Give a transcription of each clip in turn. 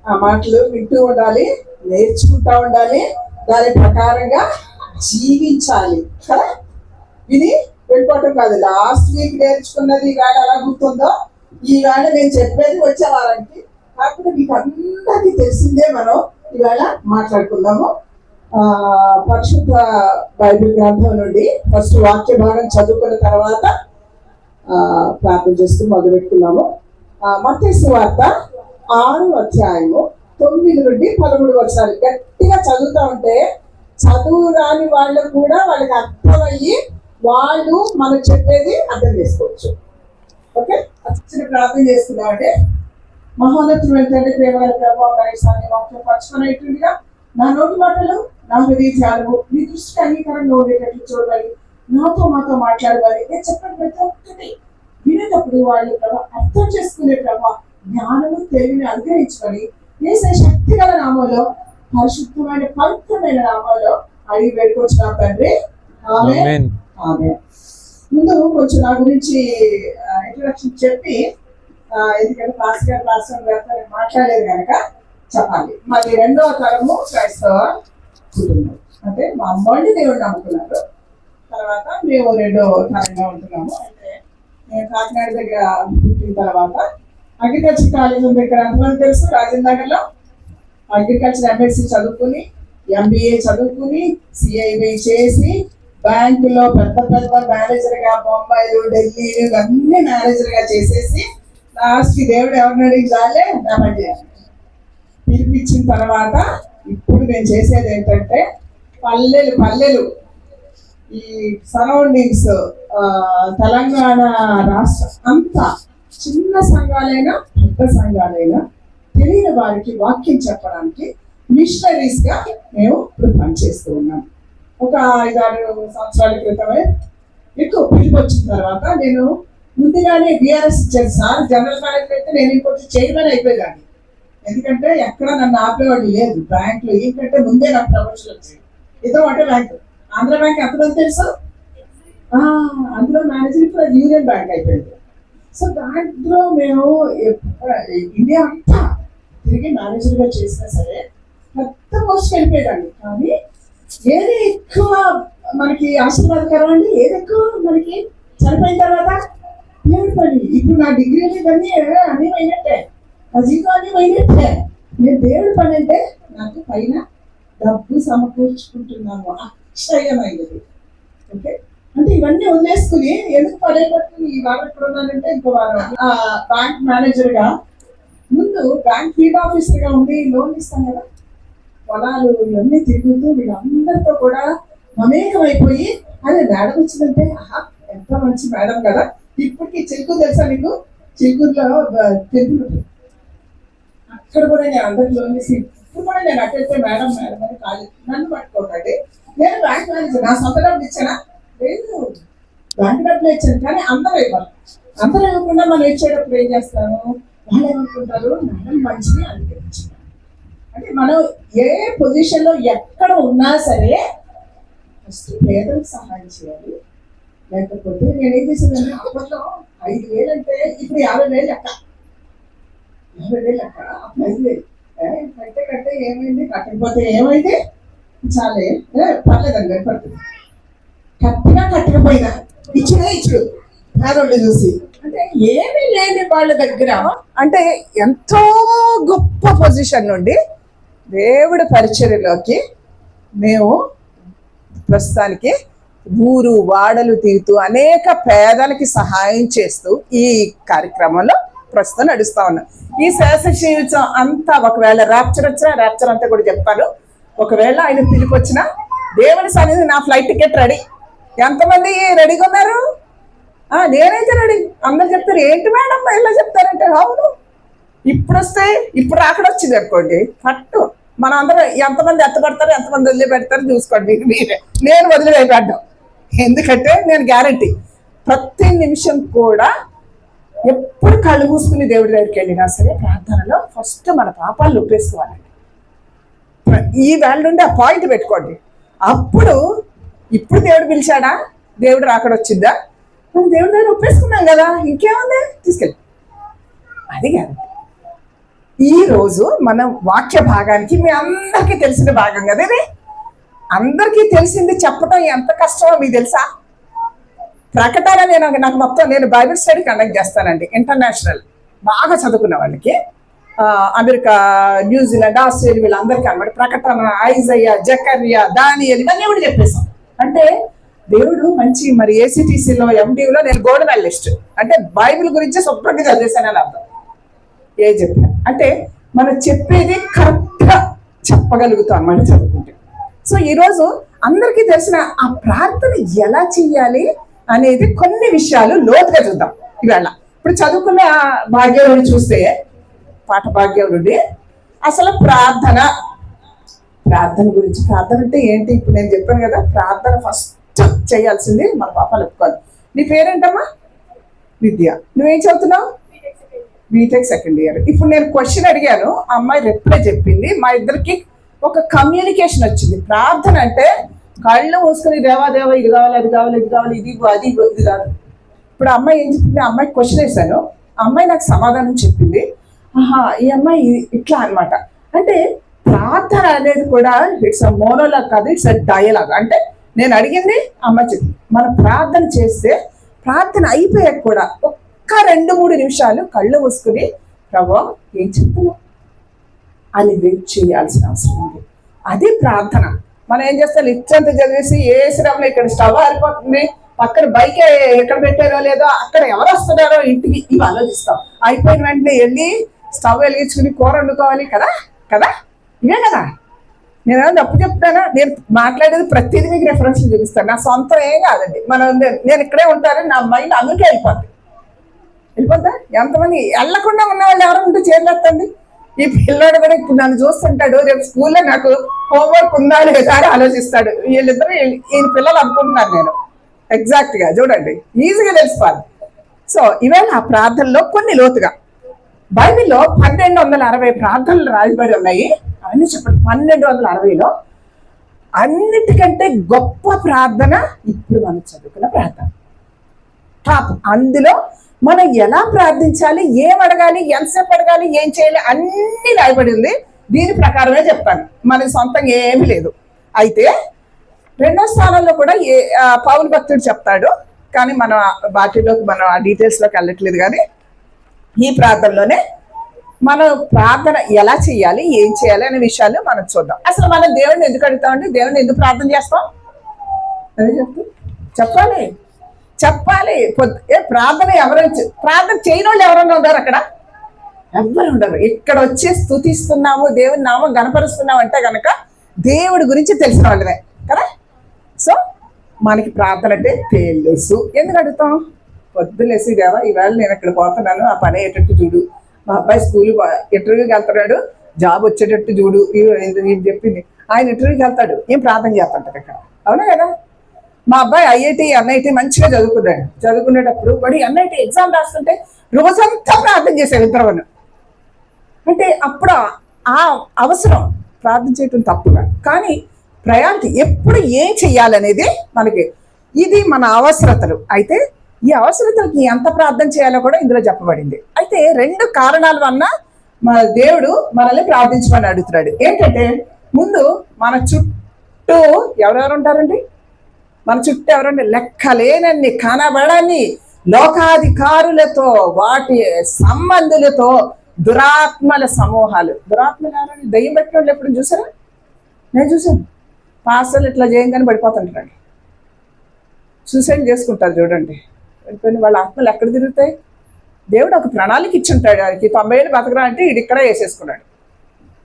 ఆ మాటలు వింటూ ఉండాలి, నేర్చుకుంటా ఉండాలి, దాని ప్రకారంగా జీవించాలి కదా. ఇది వెళ్ళిపోవటం కాదు. లాస్ట్ వీక్ నేర్చుకున్నది ఈవేళ ఎలా గుర్తుందో, ఈవేళ నేను చెప్పేది వచ్చే వారానికి. కాకపోతే మీకు అందరికీ తెలిసిందే. మనం ఈవేళ మాట్లాడుకుందాము. పరిశుద్ధ బైబిల్ గ్రంథం నుండి ఫస్ట్ వాక్య భాగం చదువుకున్న తర్వాత ప్రార్థన చేస్తూ మొదలుపెట్టుకున్నాము. మత్తయి సువార్త 6వ అధ్యాయము 9 నుండి 13 వచనాలు గట్టిగా చదువుతా ఉంటే చదువు రాని వాళ్ళకు కూడా వాళ్ళకి అర్థమయ్యి వాళ్ళు మనం చెప్పేది అర్థం చేసుకోవచ్చు. ఓకే, చిన్న ప్రార్థన చేసుకున్నామంటే, మహోన్నతుడు తండ్రి, ప్రేమగల ప్రభావం వాక్యం పంచుకునేట్టుగా నా నోటి మాటలు, నా హృదయ ధ్యానము మీ దృష్టికి అంగీకారంగా ఉండేటట్లు చూడాలి. నాతో మాతో మాట్లాడాలి. నేను చెప్పిన ప్రతి ఒక్కటి వినేటప్పుడు వాళ్ళు అర్థం చేసుకునే ప్రభావ జ్ఞానము తెలివిని అనుగ్రహించుకొని వేసే శక్తి గల నామంలో, పరిశుద్ధమైన పవిత్రమైన నామంలో అడిగి పెట్టుకొచ్చున్నాం తండ్రి. ఆమేన్. ఆమేన్. ముందు కొంచెం నా గురించి ఇంట్రడక్షన్ చెప్పి, ఎందుకంటే క్లాస్ మాట్లాడలేదు కనుక చెప్పాలి. మాది 2వ తరము క్రైస్తవ కుటుంబం. అంటే మా అమ్మని దేవుడిని నమ్ముకున్నారు. తర్వాత మేము 2వ తరంగా ఉంటున్నాము. అంటే నేను కాకినాడ దగ్గర పుట్టిన తర్వాత అగ్రికల్చర్ కాలేజ్ ఉంది ఇక్కడ, అంతమంది తెలుసు, రాజేంద్రనగర్లో. అగ్రికల్చర్ ఎంఎస్సి చదువుకుని, ఎంబీఏ చదువుకుని, సిఐబి చేసి, బ్యాంకులో పెద్ద పెద్ద మేనేజర్గా, బొంబాయిలు, ఢిల్లీలు ఇవన్నీ మేనేజర్గా చేసేసి లాస్ట్కి దేవుడు ఎవరిని అడిగించాలే నా పని చేయాలి పిలిపించిన తర్వాత ఇప్పుడు నేను చేసేది ఏంటంటే పల్లెలు ఈ సరౌండింగ్స్ తెలంగాణ రాష్ట్రం అంతా చిన్న సంఘాలైనా పెద్ద సంఘాలైనా తెలియని వారికి వాక్యం చెప్పడానికి మిషనరీస్ గా మేము పని చేస్తూ ఉన్నాం. ఒక 5-6 సంవత్సరాల క్రితమే ఎక్కువ పిలిపి వచ్చిన తర్వాత నేను ముందుగానే బీఆర్ఎస్ ఇచ్చాను సార్. జనరల్ మేనేజర్ అయితే నేను ఇంకొంచెం చైర్మన్ అయిపోయేదాన్ని. ఎందుకంటే ఎక్కడ నన్ను ఆపేవాడు లేదు బ్యాంకులో. ఏంటంటే ముందే నాకు ప్రమోషన్ వచ్చింది. ఏదో అంటే బ్యాంక్, ఆంధ్ర బ్యాంక్ ఎంతమంది తెలుసు, అందులో మేనేజర్ ఇప్పుడు యూనియన్ బ్యాంక్ అయిపోయింది. సో దాంట్లో మేము ఇండియా అంతా తిరిగి మేనేజర్గా చేసినా సరే పెద్ద పోస్ట్కి వెళ్ళిపోయేదాన్ని. కానీ ఏది ఎక్కువ మనకి ఆశీర్వాదకరం అండి, ఏది ఎక్కువ మనకి చనిపోయిన తర్వాత దేవుడి పని. ఇప్పుడు నా డిగ్రీలు ఇవన్నీ అన్నీ అయినట్టే, నా జీవితం అన్నీ అయినట్టే. నేను దేవుడి పని అంటే నాకు పైన డబ్బు సమకూర్చుకుంటున్నాము అక్షయమైనది. ఓకే, అంటే ఇవన్నీ వదిలేసుకుని ఎందుకు పడేపట్టుకుని ఈ వారం ఎక్కడ ఉన్నానంటే ఇంకో వారం బ్యాంక్ మేనేజర్గా, ముందు బ్యాంక్ ఫీల్డ్ ఆఫీసర్గా ఉండి లోన్ ఇస్తాం కదా, పొలాలు ఇవన్నీ తిరుగుతూ వీళ్ళందరితో కూడా మమేకం అయిపోయి, అదే మేడం వచ్చిందంటే ఎంత మంచి మేడం కదా. ఇప్పటికీ చిలుకు తెలుసా నీకు, చిలుకూరులో టెంపుల్ అక్కడ కూడా నేను అందరికి లోన్ ఇసి, ఇప్పుడు కూడా నేను అట్టయితే మేడం మేడం అని కాదు నన్ను పట్టుకోకండి. నేను బ్యాంక్ మేనేజర్, నా సొంత డబ్బులు ఇచ్చానా లేదు, బ్యాంక్ డబ్బులు ఇచ్చాను. కానీ అందరూ ఇవ్వాలి. అందరూ ఇవ్వకుండా మనం ఇచ్చేటప్పుడు ఏం చేస్తాము, వాళ్ళు ఏమనుకుంటారు మేడం మంచిది అనిపించారు. అంటే మనం ఏ పొజిషన్లో ఎక్కడ ఉన్నా సరే ఫస్ట్ పేదలకు సహాయం చేయాలి. లేకపోతే నేనేం చేసేదాన్ని, అప్పట్లో 5,000 అంటే ఇప్పుడు 50,000 లెక్క, 50,000 లెక్క, అప్పుడు 5,000 కట్టే ఏమైంది, కట్టకపోతే ఏమైంది, చాలే పర్లేదండి పడుతుంది. కట్టినా కట్టకపోయినా ఇచ్చుడు పేదోళ్ళు చూసి. అంటే ఏమీ లేని వాళ్ళ దగ్గర, అంటే ఎంతో గొప్ప పొజిషన్ నుండి దేవుడి పరిచర్యలోకి మేము ప్రస్తుతానికి ఊరు వాడలు తిరుగుతూ అనేక పేదలకి సహాయం చేస్తూ ఈ కార్యక్రమంలో ప్రస్తుతం నడుస్తా ఉన్నాం. ఈ శాసనం అంతా ఒకవేళ ర్యాప్చర్ వచ్చినా, ర్యాప్చర్ అంతా కూడా చెప్తాను. ఒకవేళ ఆయన పిలిపి వచ్చినా దేవుని సన్నిధి నా ఫ్లైట్ టికెట్ రెడీ. ఎంతమంది రెడీగా ఉన్నారు? నేనైతే రెడీ. అందరు చెప్తారు ఏంటి మేడం ఇలా చెప్తారంటే, అవును ఇప్పుడు వస్తే ఇప్పుడు అక్కడ వచ్చింది అనుకోండి పట్టు, మనం అందరం ఎంతమంది ఎత్తపడతారు ఎంతమంది వదిలిపెడతారు చూసుకోండి మీరే. నేను వదిలిపెట్టాను, ఎందుకంటే నేను గ్యారంటీ ప్రతి నిమిషం కూడా ఎప్పుడు కళ్ళు మూసుకుని దేవుడి దగ్గరికి వెళ్ళినా సరే ప్రార్థనలో ఫస్ట్ మన పాపాలు ఒప్పేసుకోవాలండి. ఈ వేళ నుండి ఆ పాయింట్ పెట్టుకోండి. అప్పుడు ఇప్పుడు దేవుడు పిలిచాడా, దేవుడు రాకడ వచ్చిందా, మనం దేవుడి దగ్గర ఒప్పేసుకున్నాం కదా, ఇంకేముంది తీసుకెళ్ళి, అది గ్యారంటీ. ఈ రోజు మనం వాక్య భాగానికి మీ అందరికీ తెలిసిన భాగం కదా ఇది. అందరికీ తెలిసింది చెప్పడం ఎంత కష్టమో మీకు తెలుసా? ప్రకటన నాకు మొత్తం నేను బైబిల్ స్టడీ కండక్ట్ చేస్తానండి, ఇంటర్నేషనల్ బాగా చదువుకున్న వాళ్ళకి, అమెరికా, న్యూజిలాండ్, ఆస్ట్రేలియా వీళ్ళందరికీ అనమాట. ప్రకటన, ఐజయ్య, జకర్యా, దానియేలు ఇవన్నీ కూడా చెప్పేసాం. అంటే దేవుడు మంచి మరి ఏసీటీసీలో ఎండిలో నేను గోల్డ్ మెడలిస్ట్, అంటే బైబిల్ గురించి శుభ్రంగా చదివేశానని అర్థం. ఏ చెప్పిన అంటే మనం చెప్పేది కరెక్ట్గా చెప్పగలుగుతాం అన్నమాట చదువుకుంటే. సో ఈరోజు అందరికీ తెలిసిన ఆ ప్రార్థన ఎలా చెయ్యాలి అనేది కొన్ని విషయాలు లోతుగా చూద్దాం ఇవాళ. ఇప్పుడు చదువుకున్న భాగ్యవుడు చూస్తే పాఠ భాగ్యవుడి అసలు ప్రార్థన గురించి, ప్రార్థన అంటే ఏంటి ఇప్పుడు నేను చెప్పాను కదా. ప్రార్థన ఫస్ట్ చేయాల్సింది మన పాపాలు ఒప్పుకోవాలి. నీ పేరేంటమ్మా? విద్య. నువ్వేం చదువుతున్నావు? BTech second year. ఇప్పుడు నేను క్వశ్చన్ అడిగాను, ఆ అమ్మాయి రిప్లై చెప్పింది. మా ఇద్దరికి ఒక కమ్యూనికేషన్ వచ్చింది. ప్రార్థన అంటే కళ్ళు మూసుకొని దేవా ఇది కావాలి, అది కావాలి, ఇది కావాలి, ఇది కాదు. ఇప్పుడు అమ్మాయి ఏం చెప్పింది, ఆ అమ్మాయికి క్వశ్చన్ వేశాను, ఆ అమ్మాయి నాకు సమాధానం చెప్పింది. ఈ అమ్మాయి ఇట్లా అనమాట. అంటే ప్రార్థన అనేది కూడా ఇట్స్ అ మోనోలాగ్ కాదు, ఇట్స్ అ డయలాగ్. అంటే నేను అడిగింది, అమ్మాయి చెప్పింది. మనం ప్రార్థన చేస్తే ప్రార్థన అయిపోయాక కూడా ఒక్క 2-3 నిమిషాలు కళ్ళు మూసుకుని ప్రభువా ఏం చెప్తున్నావు అని వెయిట్ చేయాల్సిన అవసరం ఉంది. అది ప్రార్థన. మనం ఏం చేస్తాం, ఇచ్చంత చదివేసి ఏ శ్రమలో ఇక్కడ స్టవ్ ఆరిపోతుంది, పక్కన బైక్ ఎక్కడ పెట్టారో లేదో, అక్కడ ఎవరు వస్తున్నారో ఇంటికి, ఇవి ఆలోచిస్తాం. అయిపోయిన వెంటనే వెళ్ళి స్టవ్ వెలిగించుకుని కూర వండుకోవాలి కదా ఇవే కదా. నేను తప్పు చెప్తానా? నేను మాట్లాడేది ప్రతిదీ మీకు రెఫరెన్స్లు చూపిస్తాను, నా సొంతం ఏం కాదండి. నేను ఇక్కడే ఉంటాను, నా మైండ్ అందుకే వెళ్ళిపోద్దా. ఎంతమంది వెళ్ళకుండా ఉన్న వాళ్ళు ఎవరు ఉంటే చేర్లేస్తండి. ఈ పిల్లాడు కూడా ఇప్పుడు నన్ను చూస్తుంటాడు, రేపు స్కూల్లో నాకు హోంవర్క్ ఉందా లేదా అని ఆలోచిస్తాడు. వీళ్ళిద్దరు ఈయన పిల్లలు అనుకుంటున్నాను నేను. ఎగ్జాక్ట్ గా చూడండి, ఈజీగా తెలిసిపోదు. సో ఇవాళ ఆ ప్రార్థనలో కొన్ని లోతుగా బైబిల్లో 1260 ప్రార్థనలు రాయబడి ఉన్నాయి. అవన్నీ చెప్పండి. 1260లో అన్నిటికంటే గొప్ప ప్రార్థన ఇప్పుడు మనం చదువుకున్న ప్రార్థన టాప్. అందులో మనం ఎలా ప్రార్థించాలి, ఏం అడగాలి, ఎంతసేపు అడగాలి, ఏం చేయాలి అన్ని రాయబడి ఉంది. దీని ప్రకారమే చెప్తాను, మన సొంతంగా ఏమీ లేదు. అయితే 2వ స్థానంలో కూడా పౌలు భక్తుడు చెప్తాడు, కానీ మనం వాటిలోకి మనం ఆ డీటెయిల్స్లోకి వెళ్ళట్లేదు. కానీ ఈ ప్రార్థనలోనే మనం ప్రార్థన ఎలా చేయాలి, ఏం చేయాలి అనే విషయాలు మనం చూద్దాం. అసలు మనం దేవుడిని ఎందుకు అడుగుతామంటే, దేవుడిని ఎందుకు ప్రార్థన చేస్తాం అదే చెప్పాలి. ప్రార్థన ప్రార్థన చేయని వాళ్ళు ఎవరన్నా ఉన్నారు? అక్కడ ఎవ్వరు ఉండరు. ఇక్కడ వచ్చి స్తుతిస్తున్నాము, దేవుని నామం గణపరుస్తున్నాము అంటే కనుక దేవుడి గురించి తెలిసిన వాళ్ళమే కదా. సో మనకి ప్రార్థన అంటే తెలుసు. ఎందుకు అడుగుతాం? పొద్దులేసి దేవా ఈవేళ నేను ఇక్కడ పోతున్నాను, ఆ పని అయ్యేటట్టు చూడు, మా అబ్బాయి స్కూల్ ఇంటర్వ్యూకి వెళ్తున్నాడు, జాబ్ వచ్చేటట్టు చూడు, ఏం చెప్పింది. ఆయన ఇంటర్వ్యూకి వెళ్తాడు, ఏం ప్రార్థన చేస్తుంటాడు అక్కడ, అవునా కదా. మా అబ్బాయి ఐఐటి ఎన్ఐటి మంచిగా చదువుకునేటప్పుడు వాడి ఎన్ఐటి ఎగ్జామ్ రాస్తుంటే రోజంతా ప్రార్థన చేశాడు ఇద్దరు. అంటే అప్పుడు ఆ అవసరం ప్రార్థన చేయటం తప్పుగా, కానీ ప్రయారిటీ ఎప్పుడు ఏం చెయ్యాలనేది మనకి, ఇది మన అవసరతలు. అయితే ఈ అవసరతలకి ఎంత ప్రార్థన చేయాలో కూడా ఇందులో చెప్పబడింది. అయితే 2 కారణాల వలన మన దేవుడు మనల్ని ప్రార్థించమని అడుగుతున్నాడు. ఏంటంటే, ముందు మన చుట్టూ ఎవరెవరు ఉంటారండి? మన చుట్టూ ఎవరండి? లెక్కలేనన్ని కనబడని లోకాధికారులతో, వాటి సంబంధులతో దురాత్మల సమూహాలు. దురాత్మలు ఎవరండి? దయ్యం పెట్టిన వాళ్ళు ఎప్పుడు చూసారా? నేను చూసాను. పాస్టర్లు ఇట్లా చేయంగానే పడిపోతుంటారండి, సూసైడ్ చేసుకుంటారు. చూడండి, వాళ్ళ ఆత్మలు ఎక్కడ తిరుగుతాయి? దేవుడు ఒక ప్రణాళిక ఇచ్చుంటాడు వారికి. 90 ఏళ్ళు బతకరా అంటే ఇది ఇక్కడ వేసేసుకున్నాడు.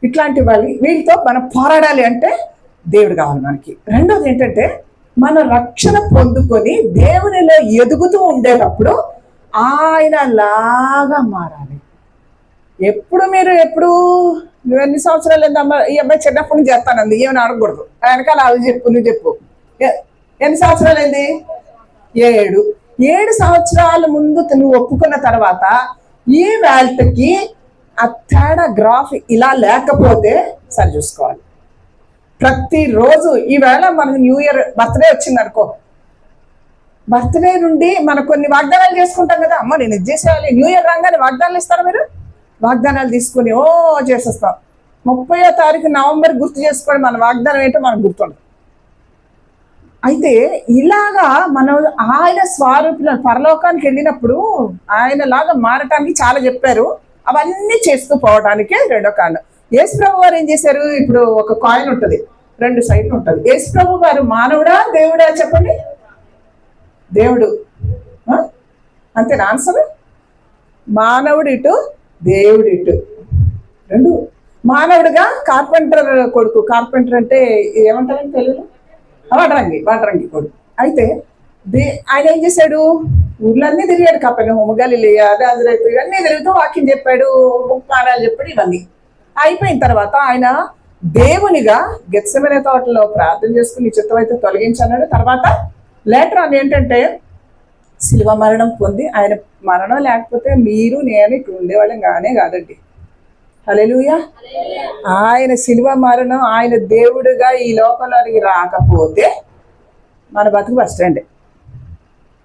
ఇట్లాంటి వీళ్ళతో మనం పోరాడాలి అంటే దేవుడు కావాలి మనకి. రెండోది ఏంటంటే, మన రక్షణ పొందుకొని దేవునిలో ఎదుగుతూ ఉండేటప్పుడు ఆయన లాగా మారాలి. ఎప్పుడు ఎన్ని సంవత్సరాలు ఏందమ్మా ఈ అబ్బాయి చిన్నప్పటి నుంచి చేస్తానంది, ఏమని అడగకూడదు. వెనకాల అవి చెప్పు, నువ్వు చెప్పు. ఎన్ని సంవత్సరాలు అయింది? 7 సంవత్సరాల ముందు నువ్వు ఒప్పుకున్న తర్వాత ఈ వేల్ట్కి ఆ తేడా గ్రాఫ్ ఇలా లేకపోతే సరి చూసుకోవాలి. ప్రతిరోజు ఈవేళ మనకు న్యూ ఇయర్ బర్త్డే వచ్చింది అనుకో, బర్త్డే నుండి మనం కొన్ని వాగ్దానాలు చేసుకుంటాం కదా. అమ్మ నేను ఇది చేసేయాలి, న్యూ ఇయర్ రాగానే వాగ్దానాలు ఇస్తారా మీరు? వాగ్దానాలు తీసుకుని చేసేస్తాం. 30వ తారీఖు నవంబర్ గుర్తు చేసుకోవడం మన వాగ్దానం ఏంటో మనకు గుర్తుండదు. అయితే ఇలాగా మనం ఆయన స్వరూపులను పరలోకానికి వెళ్ళినప్పుడు ఆయనలాగా మారటానికి చాలా చెప్పారు. అవన్నీ చేస్తూ పోవడానికి రెండో కారణం. యేసుప్రభు వారు ఏం చేశారు? ఇప్పుడు ఒక కాయిన్ ఉంటుంది, 2 సైడ్లు ఉంటుంది. యేసుప్రభు వారు మానవుడా దేవుడా చెప్పండి? దేవుడు. అంతేనా ఆన్సర్? మానవుడు ఇటు, దేవుడు ఇటు, రెండు. మానవుడిగా కార్పెంటర్ కొడుకు. కార్పెంటర్ అంటే ఏమంటారని తెలుగులో? వాటరంగి కొడుకు. అయితే ఆయన ఏం చేశాడు? ఊళ్ళన్నీ తిరిగాడు. కపెర్నహూము, గలిలయ, నాజరేతు ఇవన్నీ తిరుగుతూ వాక్యం చెప్పాడు, ఉపమానాలు చెప్పాడు. ఇవన్నీ అయిపోయిన తర్వాత ఆయన దేవునిగా గెత్సెమనే తోటలో ప్రార్థన చేసుకుని చిత్తం అయితే తొలగించన్నాడు. తర్వాత లేటర్ అని ఏంటంటే శిలువ మరణం పొంది, ఆయన మరణం లేకపోతే మీరు నేను ఇక్కడ ఉండేవాళ్ళం కానే కాదండి. హల్లెలూయా. ఆయన శిలువ మరణం, ఆయన దేవుడిగా ఈ లోకంలోనికి రాకపోతే మన బతుకు బస్ స్టాండ్.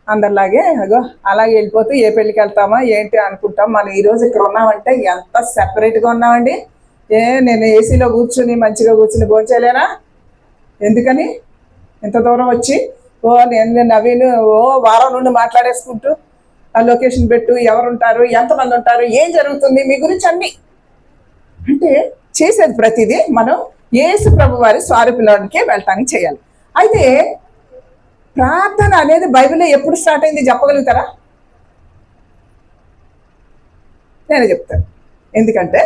అందరిలాగే అలాగే వెళ్ళిపోతూ ఏ పెళ్ళికి వెళ్తామా ఏంటి అనుకుంటాం. మనం ఈరోజు ఇక్కడ ఉన్నామంటే ఎంత సెపరేట్గా ఉన్నామండి. నేను ఏసీలో కూర్చుని మంచిగా కూర్చుని భోంచేయలేనా? ఎందుకని ఇంత దూరం వచ్చి నేను నవీన్ వారం నుండి మాట్లాడేసుకుంటూ ఆ లొకేషన్ పెట్టు, ఎవరుంటారు, ఎంతమంది ఉంటారు, ఏం జరుగుతుంది మీ గురించి అన్నీ అంటే చేసేది ప్రతిదీ మనం యేసు ప్రభు వారి స్వరూపంలోనికి వెళ్ళటానికి చేయాలి. అయితే ప్రార్థన అనేది బైబిల్లో ఎప్పుడు స్టార్ట్ అయింది చెప్పగలుగుతారా? నేనే చెప్తాను. ఎందుకంటే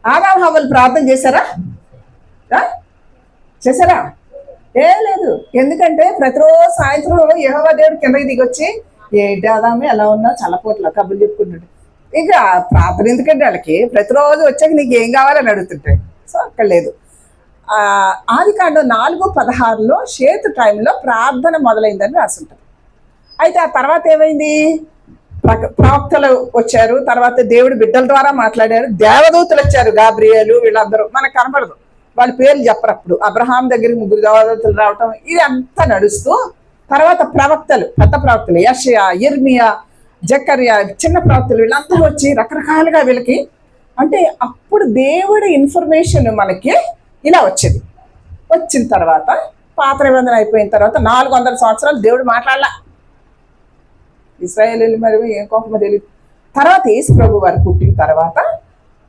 ఆదాము హవ్వలు ప్రార్థన చేశారా? లేదు. ఎందుకంటే ప్రతిరోజు సాయంత్రం యెహోవా దేవుడు కిందకి దిగొచ్చి ఏంటి ఆదాము ఎలా ఉన్నా చల్లపోట్ల కబుర్లు చెప్పుకుంటాడు. ఇక ప్రార్థన ఎందుకంటే వాళ్ళకి ప్రతిరోజు వచ్చాక నీకు ఏం కావాలని అడుగుతుంటాయి. సో అక్కడ లేదు. ఆదికాండం 4:16 షేతు టైంలో ప్రార్థన మొదలైందని రాసుంటారు. అయితే ఆ తర్వాత ఏమైంది? ప్రవక్తలు వచ్చారు, తర్వాత దేవుడు బిడ్డల ద్వారా మాట్లాడారు, దేవదూతలు వచ్చారు, గాబ్రియేలు వీళ్ళందరూ. మనకు కనపడదు, వాళ్ళ పేర్లు చెప్పరు. అప్పుడు అబ్రహాం దగ్గరికి 3 దేవదూతలు రావటం ఇది అంతా నడుస్తూ, తర్వాత ప్రవక్తలు, పెద్ద ప్రవక్తలు యెషయా, యిర్మియా, జకర్యా, చిన్న ప్రవక్తలు వీళ్ళందరూ వచ్చి రకరకాలుగా వీళ్ళకి అంటే అప్పుడు దేవుడి ఇన్ఫర్మేషన్ మనకి ఇలా వచ్చేది. వచ్చిన తర్వాత పాత నిబంధన అయిపోయిన తర్వాత 400 సంవత్సరాలు దేవుడు మాట్లాడలా. ఇశ్రాయేలీలు మరి ఏం కోపమో తెలియదు. తర్వాత యేసు ప్రభు వారు పుట్టిన తర్వాత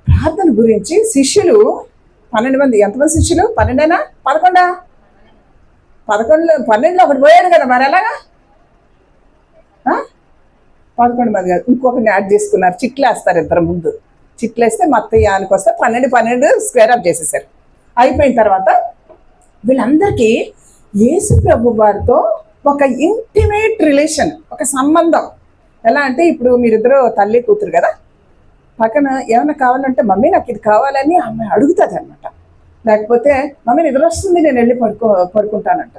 ప్రార్థన గురించి శిష్యులు 12 మంది. ఎంతమంది శిష్యులు? 12 11 12లో ఒకటి పోయాడు కదా, మరి ఎలాగా? 11 మంది కాదు, ఇంకొకరిని యాడ్ చేసుకున్నారు. చిట్లు వేస్తారు ఇద్దరు ముందు. చిట్లు వేస్తే మొత్తం యానికి వస్తే 12 స్క్వేర్ అప్ చేసేసారు. అయిపోయిన తర్వాత వీళ్ళందరికీ యేసు ప్రభు వారితో ఒక ఇంటిమేట్ రిలేషన్, ఒక సంబంధం. ఎలా అంటే ఇప్పుడు మీరిద్దరు తల్లి కూతురు కదా, పక్కన ఏమైనా కావాలంటే మమ్మీ నాకు ఇది కావాలని అమ్మాయి అడుగుతుంది అనమాట. లేకపోతే మమ్మీ నిద్ర వస్తుంది నేను వెళ్ళి పడుకుంటానంట.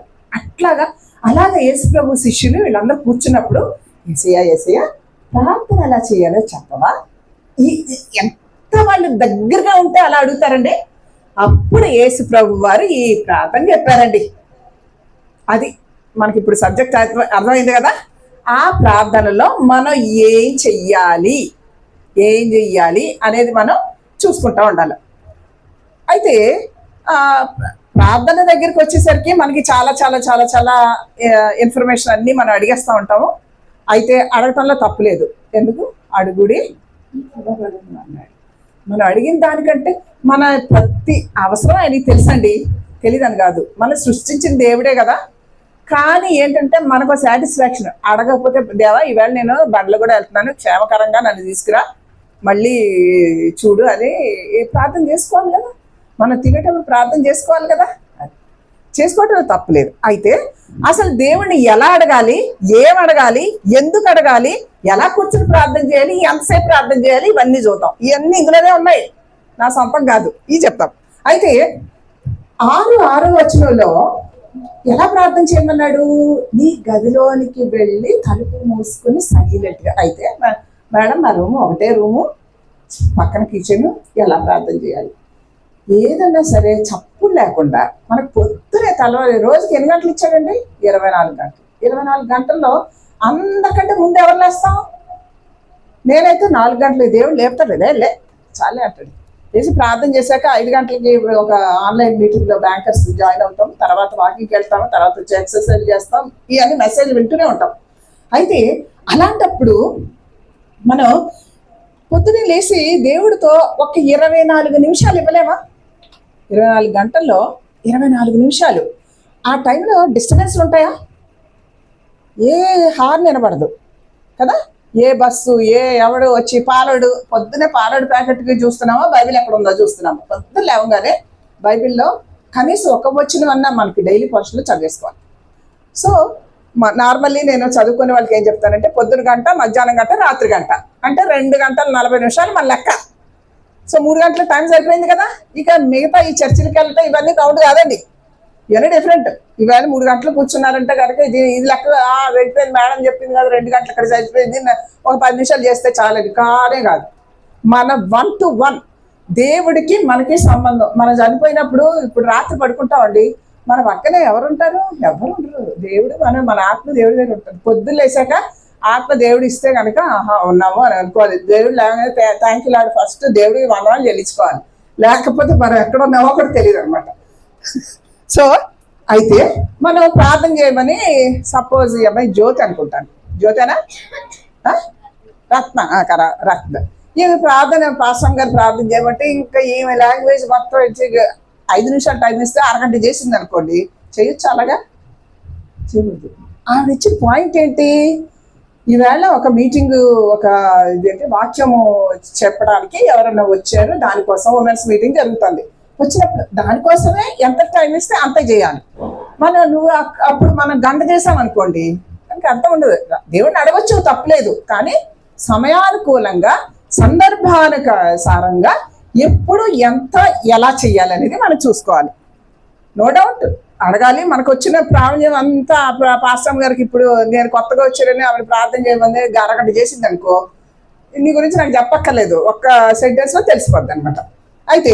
అలాగా యేసు ప్రభు శిష్యులు వీళ్ళందరూ కూర్చున్నప్పుడు యేసయ్య ప్రార్థన ఎలా చేయాలో చెప్పవా? ఎంత వాళ్ళు దగ్గరగా ఉంటే అలా అడుగుతారండి. అప్పుడు యేసు ప్రభు వారు ఈ ప్రార్థన చెప్పారండి. అది మనకి ఇప్పుడు సబ్జెక్ట్ అర్థమైంది కదా. ఆ ప్రార్థనలో మనం ఏం చెయ్యాలి అనేది మనం చూసుకుంటూ ఉండాలి. అయితే ప్రార్థన దగ్గరికి వచ్చేసరికి మనకి చాలా చాలా చాలా చాలా ఇన్ఫర్మేషన్ అన్నీ మనం అడిగేస్తూ ఉంటాము. అయితే అడగటంలో తప్పులేదు. ఎందుకు? అడుగుడి అన్నాడు. మనం అడిగిన దానికంటే మన ప్రతి అవసరం ఆయనకి తెలుసండి. తెలియదని కాదు, మనం సృష్టించిన దేవుడే కదా. కానీ ఏంటంటే మనకు సాటిస్ఫాక్షన్. అడగకపోతే దేవా ఈవేళ నేను బండ్లు కూడా వెళ్తున్నాను, క్షేమకరంగా నన్ను తీసుకురా, మళ్ళీ చూడు అని ప్రార్థన చేసుకోవాలి కదా. మనం తినేటప్పుడు ప్రార్థన చేసుకోవాలి కదా. చేసుకోవటం తప్పులేదు. అయితే అసలు దేవుణ్ణి ఎలా అడగాలి, ఏం అడగాలి, ఎందుకు అడగాలి, ఎలా కూర్చుని ప్రార్థన చేయాలి, ఎంతసేపు ప్రార్థన చేయాలి, ఇవన్నీ చూద్దాం. ఇవన్నీ ఇందులోనే ఉన్నాయి, నా సొంతం కాదు, ఇవి చెప్తాం. అయితే 6 వచనంలో ఎలా ప్రార్థన చేయమన్నాడు? నీ గదిలోనికి వెళ్ళి తలుపు మూసుకుని సైలెంట్గా. అయితే మేడం నా రూము ఒకటే రూము, పక్కన కిచెన్, ఎలా ప్రార్థన చేయాలి? ఏదన్నా సరే చప్పుడు లేకుండా మనకు పొద్దునే రోజుకి ఎన్ని గంటలు ఇచ్చాడండి? 24 గంటలు. 24 గంటల్లో అందరికంటే ముందు ఎవరు లేస్తాం? నేనైతే 4 గంటలు దేవుడు లేపుతాడు. లే చాలే అంటాడు. చేసి ప్రార్థన చేశాక 5 గంటలకి ఒక ఆన్లైన్ మీటింగ్లో బ్యాంకర్స్ జాయిన్ అవుతాం, తర్వాత వాకింగ్కి వెళ్తాము, తర్వాత వచ్చి ఎక్సర్సైజ్ చేస్తాం, ఇవన్నీ మెసేజ్ వింటూనే ఉంటాం. అయితే అలాంటప్పుడు మనం పొద్దునే లేచి దేవుడితో ఒక 24 నిమిషాలు ఇవ్వలేమా? 24 గంటల్లో 24 నిమిషాలు. ఆ టైంలో డిస్టర్బెన్స్లు ఉంటాయా? ఏ హార్న్ వినబడదు కదా, ఏ బస్సు ఎవడు వచ్చి పొద్దునే పాలడు ప్యాకెట్కి చూస్తున్నామా, బైబిల్ ఎక్కడ ఉందో చూస్తున్నామా? పొద్దున్న లేవగానే బైబిల్లో కనీసం ఒక వచనమన్నా మనకి డైలీ పోర్షన్లో చదివేసుకోవాలి. సో నార్మల్లీ నేను చదువుకునే వాళ్ళకి ఏం చెప్తానంటే, పొద్దున గంట, మధ్యాహ్నం గంట, రాత్రి గంట, అంటే 2 గంటల 40 నిమిషాలు మన లెక్క. సో 3 గంటల టైం సరిపోయింది కదా. ఇక మిగతా ఈ చర్చిలకి వెళ్తే ఇవన్నీ కౌంట్ కాదండి, ఇవన్నీ డిఫరెంట్. ఇవాళ 3 గంటలు కూర్చున్నారంటే కనుక ఇది లెక్క వెళ్ళిపోయింది, మేడం చెప్పింది కదా 2 గంటలు ఇక్కడ సరిపోయింది, ఒక 10 నిమిషాలు చేస్తే చాలండి. కానే కాదు. మన 1 to 1 దేవుడికి మనకి సంబంధం. మనం చనిపోయినప్పుడు ఇప్పుడు రాత్రి పడుకుంటామండి, మన పక్కనే ఎవరుంటారు? ఎవరు ఉండరు. దేవుడు మన ఆత్మ దేవుడి దగ్గర ఉంటాడు. పొద్దున్న లేసాక ఆత్మ దేవుడు ఇస్తే కనుక ఆహా ఉన్నాము అని అనుకోవాలి. దేవుడు లేకపోతే థ్యాంక్ యూ లార్డ్, ఫస్ట్ దేవుడికి వందనాలు చెల్లించుకోవాలి. లేకపోతే మనం ఎక్కడ ఉన్నామో కూడా తెలియదు అనమాట. సో అయితే మనం ప్రార్థన చేయమని సపోజ్ ఈ అమ్మాయి జ్యోతి అనుకుంటాను, జ్యోతేనా? రత్న ఈమె ప్రార్థన పాస్టర్ గారు ప్రార్థన చేయమంటే ఇంకా ఈమె లాంగ్వేజ్ మొత్తం వచ్చి 5 నిమిషాలు టైం ఇస్తే అరగంట చేసింది అనుకోండి, చేయొచ్చు అలాగా? చేయవద్దు. ఆవిడ ఇచ్చిన పాయింట్ ఏంటి? ఈవేళ ఒక మీటింగ్, ఒక ఇదేంటి వాక్యము చెప్పడానికి ఎవరన్నా వచ్చారు, దానికోసం ఉమెన్స్ మీటింగ్ జరుగుతుంది. వచ్చినప్పుడు దానికోసమే ఎంత టైం ఇస్తే అంత చేయాలి. అప్పుడు మనం గంట చేసామనుకోండి, దానికి అర్థం ఉండదు. దేవుడిని అడగచ్చు, తప్పలేదు, కానీ సమయానుకూలంగా సందర్భానుసారంగా ఎప్పుడు ఎంత ఎలా చెయ్యాలనేది మనం చూసుకోవాలి. నో డౌట్ అడగాలి. మనకు వచ్చిన ప్రాబ్లం అంతా పాస్టర్ గారికి, ఇప్పుడు నేను కొత్తగా వచ్చానని ఆవిడ ప్రార్థన చేయమని అరగంట చేసింది అనుకో, నీ గురించి నాకు చెప్పక్కర్లేదు, ఒక్క సెంటెన్స్లో తెలిసిపోద్ది అనమాట. అయితే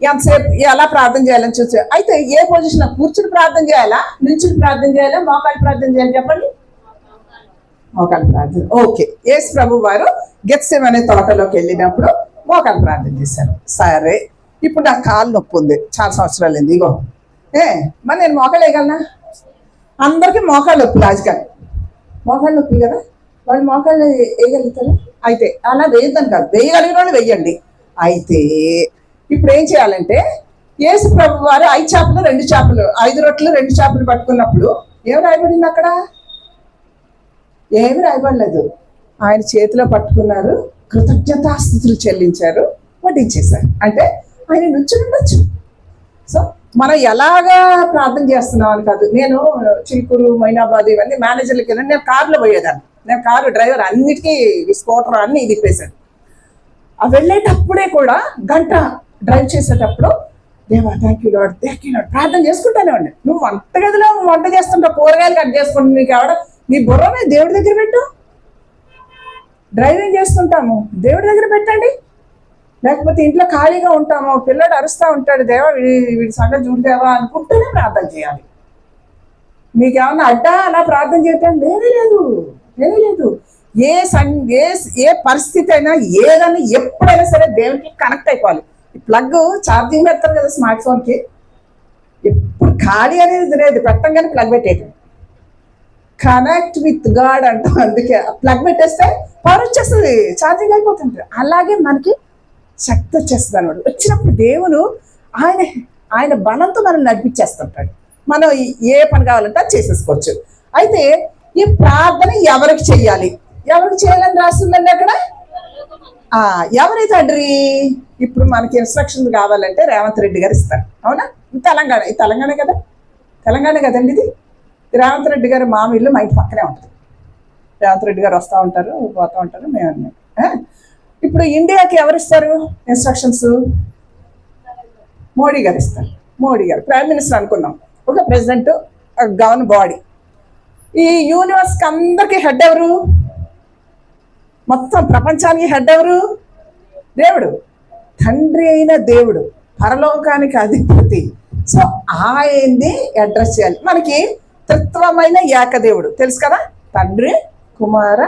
ఎంతసేపు ఎలా ప్రార్థన చేయాలని చూసి, అయితే ఏ పొజిషన్, కూర్చుని ప్రార్థన చేయాలా, నిల్చుని ప్రార్థన చేయాలా, మోకాలు ప్రార్థన చేయాలి? చెప్పండి. మోకాలు ప్రార్థన. ఓకే. యేసు ప్రభు వారు గెత్సెమనే తోటలోకి వెళ్ళినప్పుడు మోకాలు ప్రార్థన చేశారు. సరే, ఇప్పుడు నాకు కాలు నొప్పి ఉంది, చాలా సంవత్సరాలు అయింది, ఇగో మరి నేను మోకాలు వేయగలనా? అందరికీ మోకాలు నొప్పి, లాజికల్ మోకాలు నొప్పి కదా, వాళ్ళు మోకాళ్ళు వేయగలుగుతారు. అయితే అలా వేయద్దని కాదు, వేయగలిగిన వాళ్ళు వేయండి. అయితే ఇప్పుడు ఏం చేయాలంటే, యేసు ప్రభు వారు 5 చేపలు 2 చేపలు, 5 రొట్టెలు 2 చేపలు పట్టుకున్నప్పుడు ఏం రాయబడింది అక్కడ? ఏమి రాయబడలేదు. ఆయన చేతిలో పట్టుకున్నారు, కృతజ్ఞతాస్తుతులు చెల్లించారు, వడ్డించేశారు. అంటే ఆయన నుంచి ఉండొచ్చు. సో మనం ఎలాగా ప్రార్థన చేస్తున్నాం అని కాదు. నేను చిలుకూరు, మైనాబాద్ ఇవన్నీ మేనేజర్లకి వెళ్ళి నేను కారులో పోయేదాన్ని. నేను కారు డ్రైవర్, అన్నిటికీ స్కూటర్ అన్నీ తిప్పేశాను. ఆ వెళ్ళేటప్పుడే కూడా గంట డ్రైవ్ చేసేటప్పుడు దేవా thank you lord, thank you lord ప్రార్థన చేసుకుంటానే ఉండే. నువ్వు వంటగదిలో వంట చేస్తుంటావు, కూరగాయలు కట్ చేసుకుంటా, నీకు ఎవడ నీ బుర్రనే దేవుడి దగ్గర పెట్టు. డ్రైవింగ్ చేస్తుంటాము, దేవుడి దగ్గర పెట్టండి. లేకపోతే ఇంట్లో ఖాళీగా ఉంటాము, పిల్లడు అరుస్తూ ఉంటాడు, దేవా వీడి సంగతి చూడదేవా అనుకుంటూనే ప్రార్థన చేయాలి. మీకు ఏమన్నా అడ్డా అలా ప్రార్థన చేయటం లేదు. ఏ పరిస్థితి అయినా, ఏదైనా ఎప్పుడైనా సరే దేవుడికి కనెక్ట్ అయిపోవాలి. ప్లగ్ ఛార్జింగ్ పెడతారు కదా స్మార్ట్ ఫోన్కి, ఎప్పుడు ఖాళీ అనేది లేదు, పెట్టంగానే ప్లగ్ పెట్టేయటం. కనెక్ట్ విత్ గాడ్ అంటాం. అందుకే ప్లగ్ పెట్టేస్తే పవర్ వచ్చేస్తుంది, ఛార్జింగ్ అయిపోతుంది. అలాగే మనకి శక్తి వచ్చేస్తుంది అన్నమాట. వచ్చినప్పుడు దేవుడు ఆయన బలంతో మనం నడిపించేస్తుంటాడు. మనం ఏ పని కావాలంటే అది చేసేసుకోవచ్చు. అయితే ఈ ప్రార్థన ఎవరికి చేయాలని రాస్తుందండి అక్కడ? ఎవరి తండ్రి? ఇప్పుడు మనకి ఇన్స్ట్రక్షన్స్ కావాలంటే రేవంత్ రెడ్డి గారు ఇస్తారు, అవునా? తెలంగాణ కదా, తెలంగాణ కదండి ఇది. రేవంత్ రెడ్డి గారు మా ఇల్లు మా ఇంటి పక్కనే ఉంటుంది. రేవంత్ రెడ్డి గారు వస్తూ ఉంటారు, పోతూ ఉంటారు, మేము. ఇప్పుడు ఇండియాకి ఎవరు ఇస్తారు ఇన్స్ట్రక్షన్స్? మోడీ గారు ఇస్తారు. మోడీ గారు ప్రైమ్ మినిస్టర్ అనుకున్నాం, ఒక ప్రెసిడెంట్, గవర్నర్ బాడీ. ఈ యూనివర్స్కి అందరికీ హెడ్ ఎవరు? మొత్తం ప్రపంచానికి హెడ్ ఎవరు? దేవుడు. తండ్రి అయిన దేవుడు, పరలోకానికి అధిపతి. సో ఆయన్ని అడ్రస్ చేయాలి. మనకి త్రిత్వమైన ఏకదేవుడు తెలుసు కదా, తండ్రి, కుమార,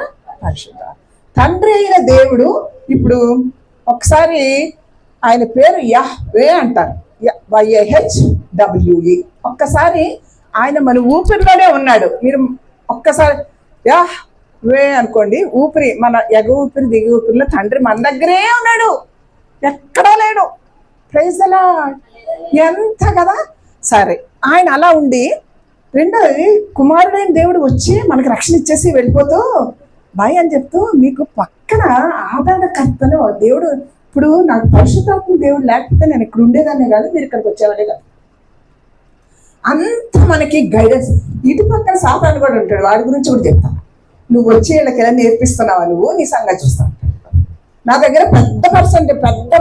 పరిశుద్ధ. తండ్రి అయిన దేవుడు ఇప్పుడు ఒకసారి ఆయన పేరు యహ్వే అంటారు, YAHWE. ఒక్కసారి ఆయన మన ఊపిరిలోనే ఉన్నాడు. మీరు ఒక్కసారి యహ్వే అనుకోండి, ఊపిరి మన ఎగ ఊపిరి దిగు ఊపిరిలో తండ్రి మన దగ్గరే ఉన్నాడు, ఎక్కడా లేడు. Praise the Lord. ఎంత కదా. సరే, ఆయన అలా ఉండి రెండోది కుమారుడైన దేవుడు వచ్చి మనకి రక్షణ ఇచ్చేసి వెళ్ళిపోతూ బాయ్ అని చెప్తూ మీకు పక్కన ఆదరణకర్తను దేవుడు. ఇప్పుడు నాకు పరిశుద్ధాత్మ దేవుడు లేకపోతే నేను ఇక్కడ ఉండేదాన్ని కాదు, మీరు ఇక్కడికి వచ్చేవాడే కాదు. అంత మనకి గైడెన్స్. ఇటు పక్కన సాతాను కూడా ఉంటాడు, వాడి గురించి కూడా చెప్తాను. నువ్వు వచ్చి వీళ్ళకి ఎలా నేర్పిస్తున్నావా, నువ్వు నీ సంగతి చూస్తాను. నా దగ్గర పెద్ద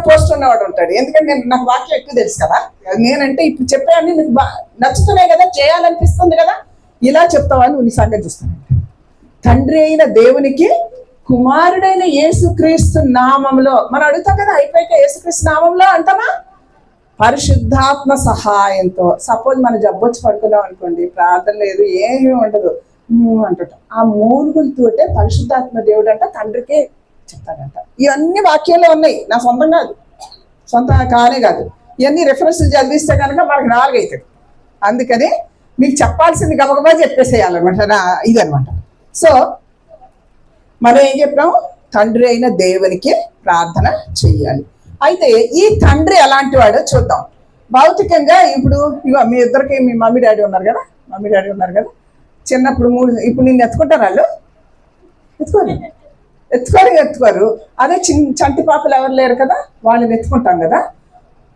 పోస్ట్ ఉన్నవాడు ఉంటాడు, ఎందుకంటే నాకు వాక్యం ఎక్కువ తెలుసు కదా. నేనంటే ఇప్పుడు చెప్పేవన్నీ నీకు నచ్చుతున్నాయి కదా, చేయాలనిపిస్తుంది కదా, ఇలా చెప్తావా నువ్వు నీ సంగతి చూస్తాను. తండ్రి అయిన దేవునికి కుమారుడైన యేసుక్రీస్తు నామంలో మనం అడుగుతాం కదా, అయిపోయాక యేసుక్రీస్తు నామంలో అంటామా? పరిశుద్ధాత్మ సహాయంతో. సపోజ్ మన జబ్బొచ్చి పడుకున్నాం అనుకోండి, ప్రార్థన లేదు, ఏమీ ఉండదు, అంటుంటాం. ఆ మూలుగులతోటే పరిశుద్ధాత్మ దేవుడు అంట తండ్రికి చెప్తాడంట. ఇవన్నీ వాక్యంలో ఉన్నాయి, నా సొంతం కాదు, సొంత కానే కాదు. ఇవన్నీ రెఫరెన్స్లు చదివిస్తే కనుక మనకు 4 అవుతుంది. అందుకని మీకు చెప్పాల్సింది గబగబా చెప్పేసేయాలన్నమాట, ఇదనమాట. సో మనం ఏం చెప్పాము? తండ్రి అయిన దేవునికి ప్రార్థన చెయ్యాలి. అయితే ఈ తండ్రి ఎలాంటి వాడో చూద్దాం. భౌతికంగా ఇప్పుడు మీ ఇద్దరికి మీ మమ్మీ డాడీ ఉన్నారు కదా, చిన్నప్పుడు ఇప్పుడు నిన్ను ఎత్తుకుంటారు వాళ్ళు? ఎత్తుకోరు. అదే చంటి పాపలు ఎవరు లేరు కదా, వాళ్ళని ఎత్తుకుంటాం కదా.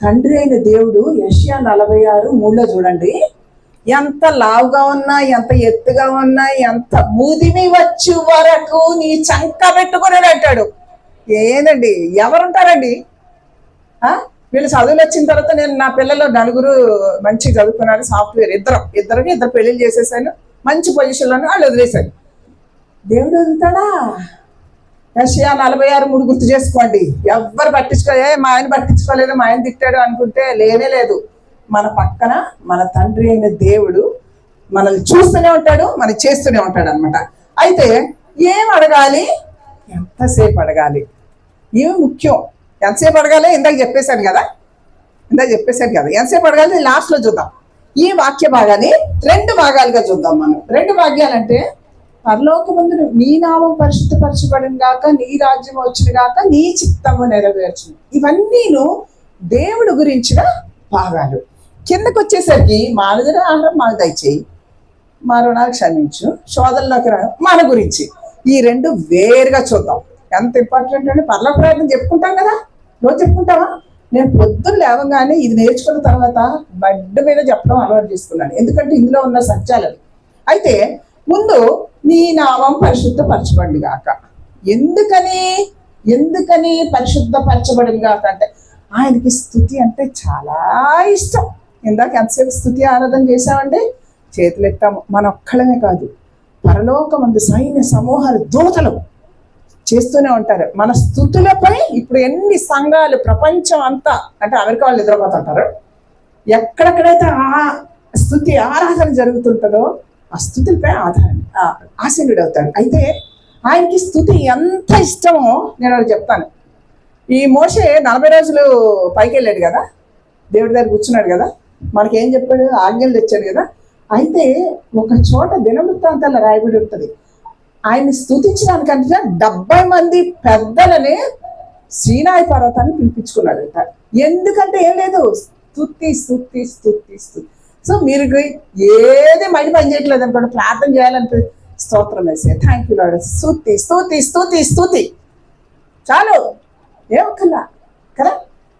తండ్రి అయిన దేవుడు యెషయా 46:3 చూడండి, ఎంత లావుగా ఉన్నా, ఎంత ఎత్తుగా ఉన్నా, ఎంత ముదిమి వచ్చి వరకు నీ చంక పెట్టుకుని అంటాడు. ఏందండి, ఎవరుంటారండి? వీళ్ళు చదువులు వచ్చిన తర్వాత నేను నా పిల్లలు 4 మంచిగా చదువుకున్నారు, సాఫ్ట్వేర్, ఇద్దరు పెళ్లిళ్ళు చేసేసాను, మంచి పొజిషన్లోనే వాళ్ళు వదిలేశాను. దేవుడు వదులుతాడా? యెషయా 46:3 గుర్తు చేసుకోండి. ఎవ్వరు మా ఆయన పట్టించుకోలేదు, మా ఆయన తిట్టాడు అనుకుంటే లేనే లేదు. మన పక్కన మన తండ్రి అయిన దేవుడు మనల్ని చూస్తూనే ఉంటాడు, మనం చేస్తూనే ఉంటాడు అనమాట. అయితే ఏం అడగాలి, ఎంతసేపు అడగాలి, ఏమి ముఖ్యం, ఎంతసేపు అడగాలి? ఇందాక చెప్పేశాను కదా, ఎంతసేపు అడగాలి లాస్ట్లో చూద్దాం. ఈ వాక్య భాగాన్ని 2 భాగాలుగా చూద్దాం మనం. 2 భాగ్యాలంటే పరలోకమందు నీ నామం పరిశుద్ధపరచబడిన గాక, నీ రాజ్యం వచ్చిన గాక, నీ చిత్తము నెరవేర్చును. ఇవన్నీను దేవుడు గురించిన భాగాలు. కిందకు వచ్చేసరికి మానవుల ఆహారం మాకు దయచేయి, మా రుణాలు క్షమించు, శోధనలోకి రా, మన గురించి. ఈ 2 వేరుగా చూద్దాం. ఎంత ఇంపార్టెంట్ అంటే పరలోక ప్రార్థన చెప్పుకుంటాం కదా, రోజు చెప్పుకుంటావా? నేను పొద్దున్న లేవగానే ఇది నేర్చుకున్న తర్వాత బెడ్ మీద చెప్పడం అలవాటు చేసుకున్నాను, ఎందుకంటే ఇందులో ఉన్న సత్యాలు. అయితే ముందు నీ నామం పరిశుద్ధపరచబడి గాక. ఎందుకని పరిశుద్ధపరచబడి గాక అంటే ఆయనకి స్తుతి అంటే చాలా ఇష్టం. ఇందాక ఎంతసేపు స్తుతి ఆరాధన చేశామంటే చేతులు ఎత్తాము. మన ఒక్కళ్ళమే కాదు, పరలోకమందు సైన్య సమూహాలు దూతలు చేస్తూనే ఉంటారు మన స్తుతులపై. ఇప్పుడు ఎన్ని సంఘాలు ప్రపంచం అంతా, అంటే అమెరికా వాళ్ళు నిద్రపోతుంటారు, ఎక్కడెక్కడైతే ఆ స్తుతి ఆరాధన జరుగుతుంటుందో ఆ స్తుతులపై ఆసీనుడు అవుతాడు. అయితే ఆయనకి స్తుతి ఎంత ఇష్టమో నేను అది చెప్తాను. ఈ మోషే 40 రోజులు పైకి వెళ్ళాడు కదా, దేవుడి దగ్గర కూర్చున్నాడు కదా, మనకేం చెప్పాడు? ఆజ్ఞలు తెచ్చాడు కదా. అయితే ఒక చోట దినవృత్తాంతాల్లో రాయబడి ఉంటుంది, ఆయన్ని స్తుతించడానికంటే 70 మంది పెద్దలని సీనాయి పర్వతాన్ని పిలిపించుకున్నాడు. ఎందుకంటే ఏం లేదు, స్తుతి. సో మీరు ఏది మైండ్ పని చేయట్లేదు అనుకోండి, ప్రార్థన చేయాలంటే స్తోత్రం వేసే, థ్యాంక్ యూ లార్డ్, స్తుతి చాలు, ఏమక్కర్లా కదా.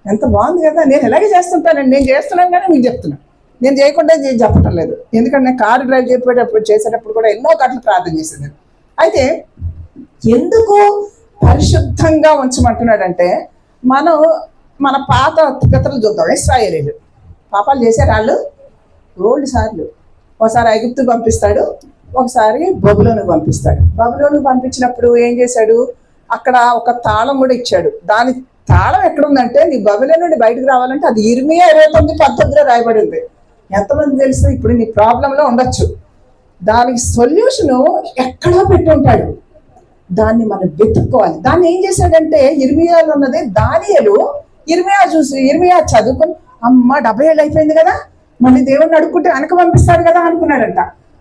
ఎంత బాగుంది కదా. నేను ఎలాగే చేస్తుంటానండి, నేను చేస్తున్నాను కానీ మీకు చెప్తున్నాను, నేను చేయకుండా చెప్పటం లేదు. ఎందుకంటే నేను కారు డ్రైవ్ చేసేటప్పుడు కూడా ఎన్నో గంటలు ప్రార్థన చేసేది. అయితే ఎందుకు పరిశుద్ధంగా ఉంచమంటున్నాడంటే, మన పాత పితరులు చూద్దాం. ఇశ్రాయేలీలు పాపాలు చేశారు వాళ్ళు రోల్డ్ సార్లు. ఒకసారి ఐగుప్తు పంపిస్తాడు, ఒకసారి బబులోను పంపిస్తాడు. బబులోను పంపించినప్పుడు ఏం చేశాడు? అక్కడ ఒక తాళం కూడా ఇచ్చాడు. దాని తాళం ఎక్కడుందంటే, నీ బబులోను నుండి బయటకు రావాలంటే అది ఇర్మియా 29:19 రాయబడి ఉంది. ఎంతమంది తెలుసు? ఇప్పుడు నీ ప్రాబ్లంలో ఉండొచ్చు, దానికి సొల్యూషను ఎక్కడో పెట్టి ఉంటాడు. దాన్ని మనం వెతుక్కోవాలి. దాన్ని ఏం చేశాడంటే ఇర్మియాలో ఉన్నది దానియేలు ఇర్మియా చదువుకొని అమ్మ 70 ఏళ్ళు అయిపోయింది కదా, మళ్ళీ దేవుడిని అడుక్కుంటే వెనక పంపిస్తాడు కదా అనుకున్నాడంట.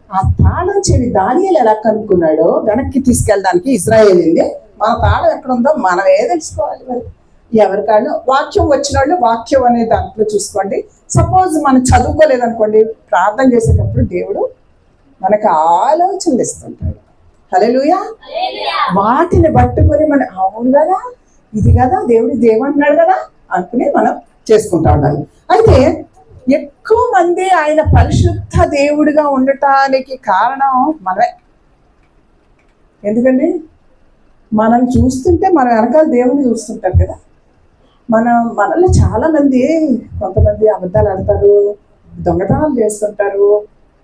ఆ తాళం చెవి దానియేలు ఎలా కనుక్కున్నాడో వెనక్కి తీసుకెళ్ళడానికి ఇజ్రాయేలీని, మన తాళం ఎక్కడ ఉందో మనమే తెలుసుకోవాలి. మరి ఎవరికాళ్ళు వాక్యం వచ్చిన వాళ్ళు వాక్యం అనే దాంట్లో చూసుకోండి. సపోజ్ మనం చదువుకోలేదనుకోండి, ప్రార్థన చేసేటప్పుడు దేవుడు మనకు ఆలోచనలు ఇస్తుంటాడు. హల్లెలూయా. వాటిని పట్టుకొని మనం అవును కదా, ఇది కదా దేవుడు ఏమంటున్నాడు కదా అనుకుని మనం చేసుకుంటా ఉండాలి. అయితే ఎక్కువ మంది ఆయన పరిశుద్ధ దేవుడిగా ఉండటానికి కారణం మనమే. ఎందుకండి మనం చూస్తుంటే మన వెనకాల దేవుడిని చూస్తుంటారు కదా. మనలో చాలా మంది, కొంతమంది అబద్ధాలు ఆడతారు, దొంగతనాలు చేస్తుంటారు,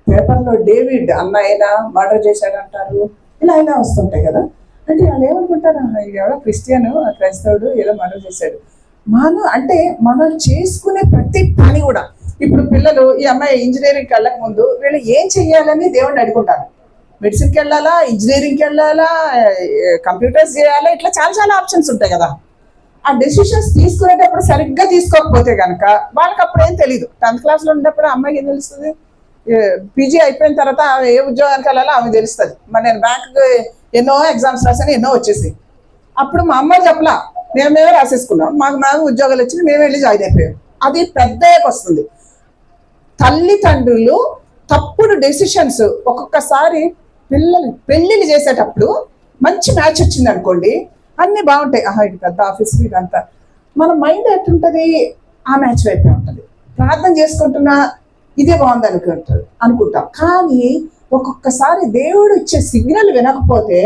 పేపర్లో డేవిడ్ అన్న అయినా మర్డర్ చేశాడంటారు, ఇలా వస్తుంటాయి కదా. అంటే వాళ్ళు ఏమనుకుంటారు, ఎవరో క్రిస్టియన్ క్రైస్తవుడు ఏదో మర్డర్ చేశాడు. మనం చేసుకునే ప్రతి పని కూడా, ఇప్పుడు పిల్లలు ఈ అమ్మాయి ఇంజనీరింగ్కి వెళ్ళక ముందు వీళ్ళు ఏం చెయ్యాలని దేవుడిని అడుగుంటారు. మెడిసిన్కి వెళ్ళాలా, ఇంజనీరింగ్కి వెళ్ళాలా, కంప్యూటర్స్ చేయాలా, ఇట్లా చాలా ఆప్షన్స్ ఉంటాయి కదా. ఆ డెసిషన్స్ తీసుకునేటప్పుడు సరిగ్గా తీసుకోకపోతే కనుక వాళ్ళకి అప్పుడు ఏం తెలియదు. 10th క్లాస్లో ఉన్నప్పుడు అమ్మాయికి ఏం తెలుస్తుంది, పీజీ అయిపోయిన తర్వాత ఏ ఉద్యోగానికి వెళ్ళాలో ఆమె తెలుస్తుంది. మరి నేను బ్యాంకుకి ఎన్నో ఎగ్జామ్స్ రాసాను, ఎన్నో వచ్చేసి. అప్పుడు మా అమ్మాయి చెప్పలా, మేమే రాసేసుకున్నాం, మాకు ఉద్యోగాలు వచ్చింది, మేము వెళ్ళి జాయిన్ అయిపోయాం. అది పెద్దయ్యాక వస్తుంది. తల్లిదండ్రులు తప్పుడు డెసిషన్స్ ఒక్కొక్కసారి పెళ్ళిళ్ళు చేసేటప్పుడు మంచి మ్యాచ్ వచ్చింది అనుకోండి, అన్నీ బాగుంటాయి. ఇది పెద్ద ఆఫీస్, ఇదంతా మన మైండ్ ఎట్టుంటుంది, ఆ మ్యాచ్ వైపే ఉంటుంది. ప్రార్థన చేసుకుంటున్నా ఇదే బాగుంది అనుకుంటాం. కానీ ఒక్కొక్కసారి దేవుడు ఇచ్చే సిగ్నల్ వినకపోతే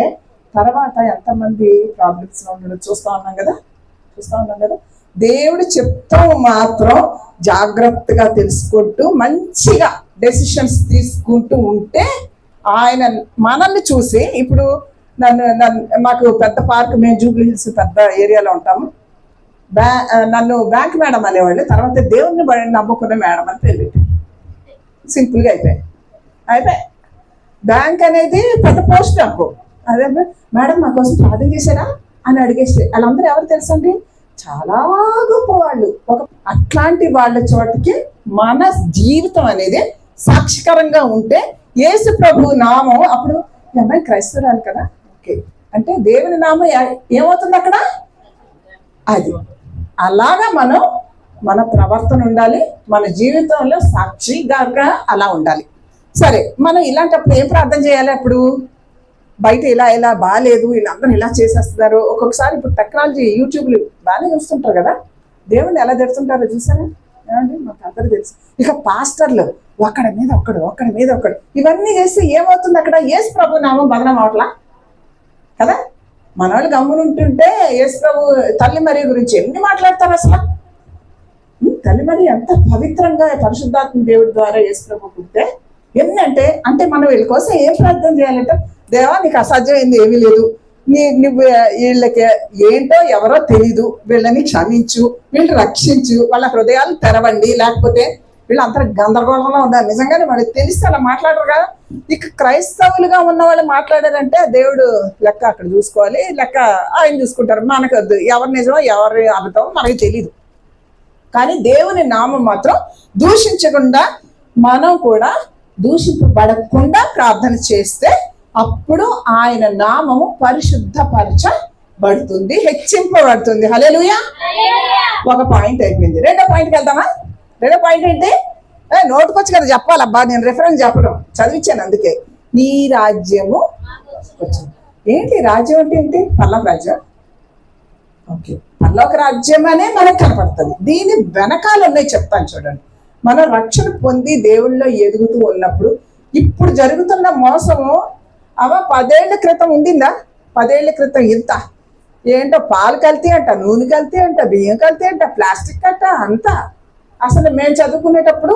తర్వాత ఎంతమంది ప్రాబ్లమ్స్లో ఉండడం చూస్తూ ఉన్నాం కదా. దేవుడు చెప్తాం మాత్రం జాగ్రత్తగా తెలుసుకుంటూ మంచిగా డెసిషన్స్ తీసుకుంటూ ఉంటే ఆయన మనల్ని చూసి, ఇప్పుడు మాకు పెద్ద పార్క్, మేము జూబ్లీ హిల్స్ పెద్ద ఏరియాలో ఉంటాము. నన్ను బ్యాంక్ మేడం అనేవాళ్ళు, తర్వాత దేవుడిని నమ్ముకున్న మేడం అని పేరు పెట్టారు. సింపుల్గా అయిపోయాయి. బ్యాంక్ అనేది పెద్ద పోస్ట్ నాకు. అదే మేడం మా కోసం ప్రార్థన చేశారా అని అడిగేస్తే వాళ్ళందరూ ఎవరు తెలుసండి, చాలా గొప్ప వాళ్ళు. అట్లాంటి వాళ్ళ చోటికి మన జీవితం అనేది సాక్షికరంగా ఉంటే యేసు ప్రభు నామం, అప్పుడు అమ్మాయి క్రైస్తవురాలు కదా, ఓకే అంటే దేవుని నామం ఏమవుతుంది అక్కడ. అది అలాగా మన ప్రవర్తన ఉండాలి, మన జీవితంలో సాక్షిగా అలా ఉండాలి. సరే, మనం ఇలాంటప్పుడు ఏం ప్రార్థన చేయాలి? అప్పుడు బయట ఇలా బాగాలేదు, వీళ్ళందరూ ఇలా చేసేస్తున్నారు. ఒక్కొక్కసారి ఇప్పుడు టెక్నాలజీ, యూట్యూబ్లు బాగానే చూస్తుంటారు కదా, దేవుడిని ఎలా తెడుతుంటారో చూసారా ఏమండి, మాకు అందరూ తెలుసు. ఇక పాస్టర్లు ఒకడి మీద ఒకడు ఇవన్నీ చేస్తే ఏమవుతుంది అక్కడ? యేసు ప్రభు నామం బదనం అవట్లా కదా. మన వాళ్ళు గమ్మునుంటుంటే యేసు ప్రభు తల్లి మరి గురించి ఎన్ని మాట్లాడతారు అసలు. తల్లి మరి ఎంత పవిత్రంగా పరిశుద్ధాత్మ దేవుడి ద్వారా యేసు ప్రభు పుట్టే అంటే మనం వీళ్ళ కోసం ఏం ప్రార్థన చేయాలంటే, దేవా నీకు అసాధ్యమైంది ఏమీ లేదు, నువ్వు వీళ్ళకి ఏంటో ఎవరో తెలీదు, వీళ్ళని క్షమించు, వీళ్ళు రక్షించు, వాళ్ళ హృదయాలు తెరవండి, లేకపోతే వీళ్ళంతా గందరగోళంలో ఉన్నారు. నిజంగానే మనకి తెలిస్తే అలా మాట్లాడరు కదా. ఇక క్రైస్తవులుగా ఉన్న వాళ్ళు మాట్లాడారంటే దేవుడు లెక్క అక్కడ చూసుకోవాలి, లెక్క ఆయన చూసుకుంటారు. మనకొద్దు, ఎవరు నిజమో ఎవరు అబద్ధమో మనకి తెలీదు. కానీ దేవుని నామం మాత్రం దూషించకుండా, మనం కూడా దూషింపబడకుండా ప్రార్థన చేస్తే అప్పుడు ఆయన నామము పరిశుద్ధపరచబడుతుంది, హెచ్చింపబడుతుంది. హల్లెలూయా. ఒక పాయింట్ అయిపోయింది. రెండో పాయింట్కి వెళ్దామా? రెండో పాయింట్ ఏంటి? నోటుకొచ్చి కదా చెప్పాలబ్బా, నేను రిఫరెన్స్ చెప్పడం చదివించాను. అందుకే నీ రాజ్యము వచ్చింది. ఏంటి రాజ్యం అంటే ఏంటి? పల్లవ రాజ్యం. ఓకే, పరలోక రాజ్యం అనే మనకు కనపడుతుంది. దీని వెనకాల ఉన్నాయి చెప్తాను చూడండి. మనం రక్షణ పొంది దేవుళ్ళలో ఎదుగుతూ ఉన్నప్పుడు ఇప్పుడు జరుగుతున్న మోసము 10 ఏళ్ల క్రితం ఉండిందా? 10 ఏళ్ల క్రితం ఇంత ఏంటో పాలు కల్తీ అంట, నూనె కల్తీ అంట, బియ్యం కల్తీ అంట, ప్లాస్టిక్ అంట, అంతా. అసలు మేము చదువుకునేటప్పుడు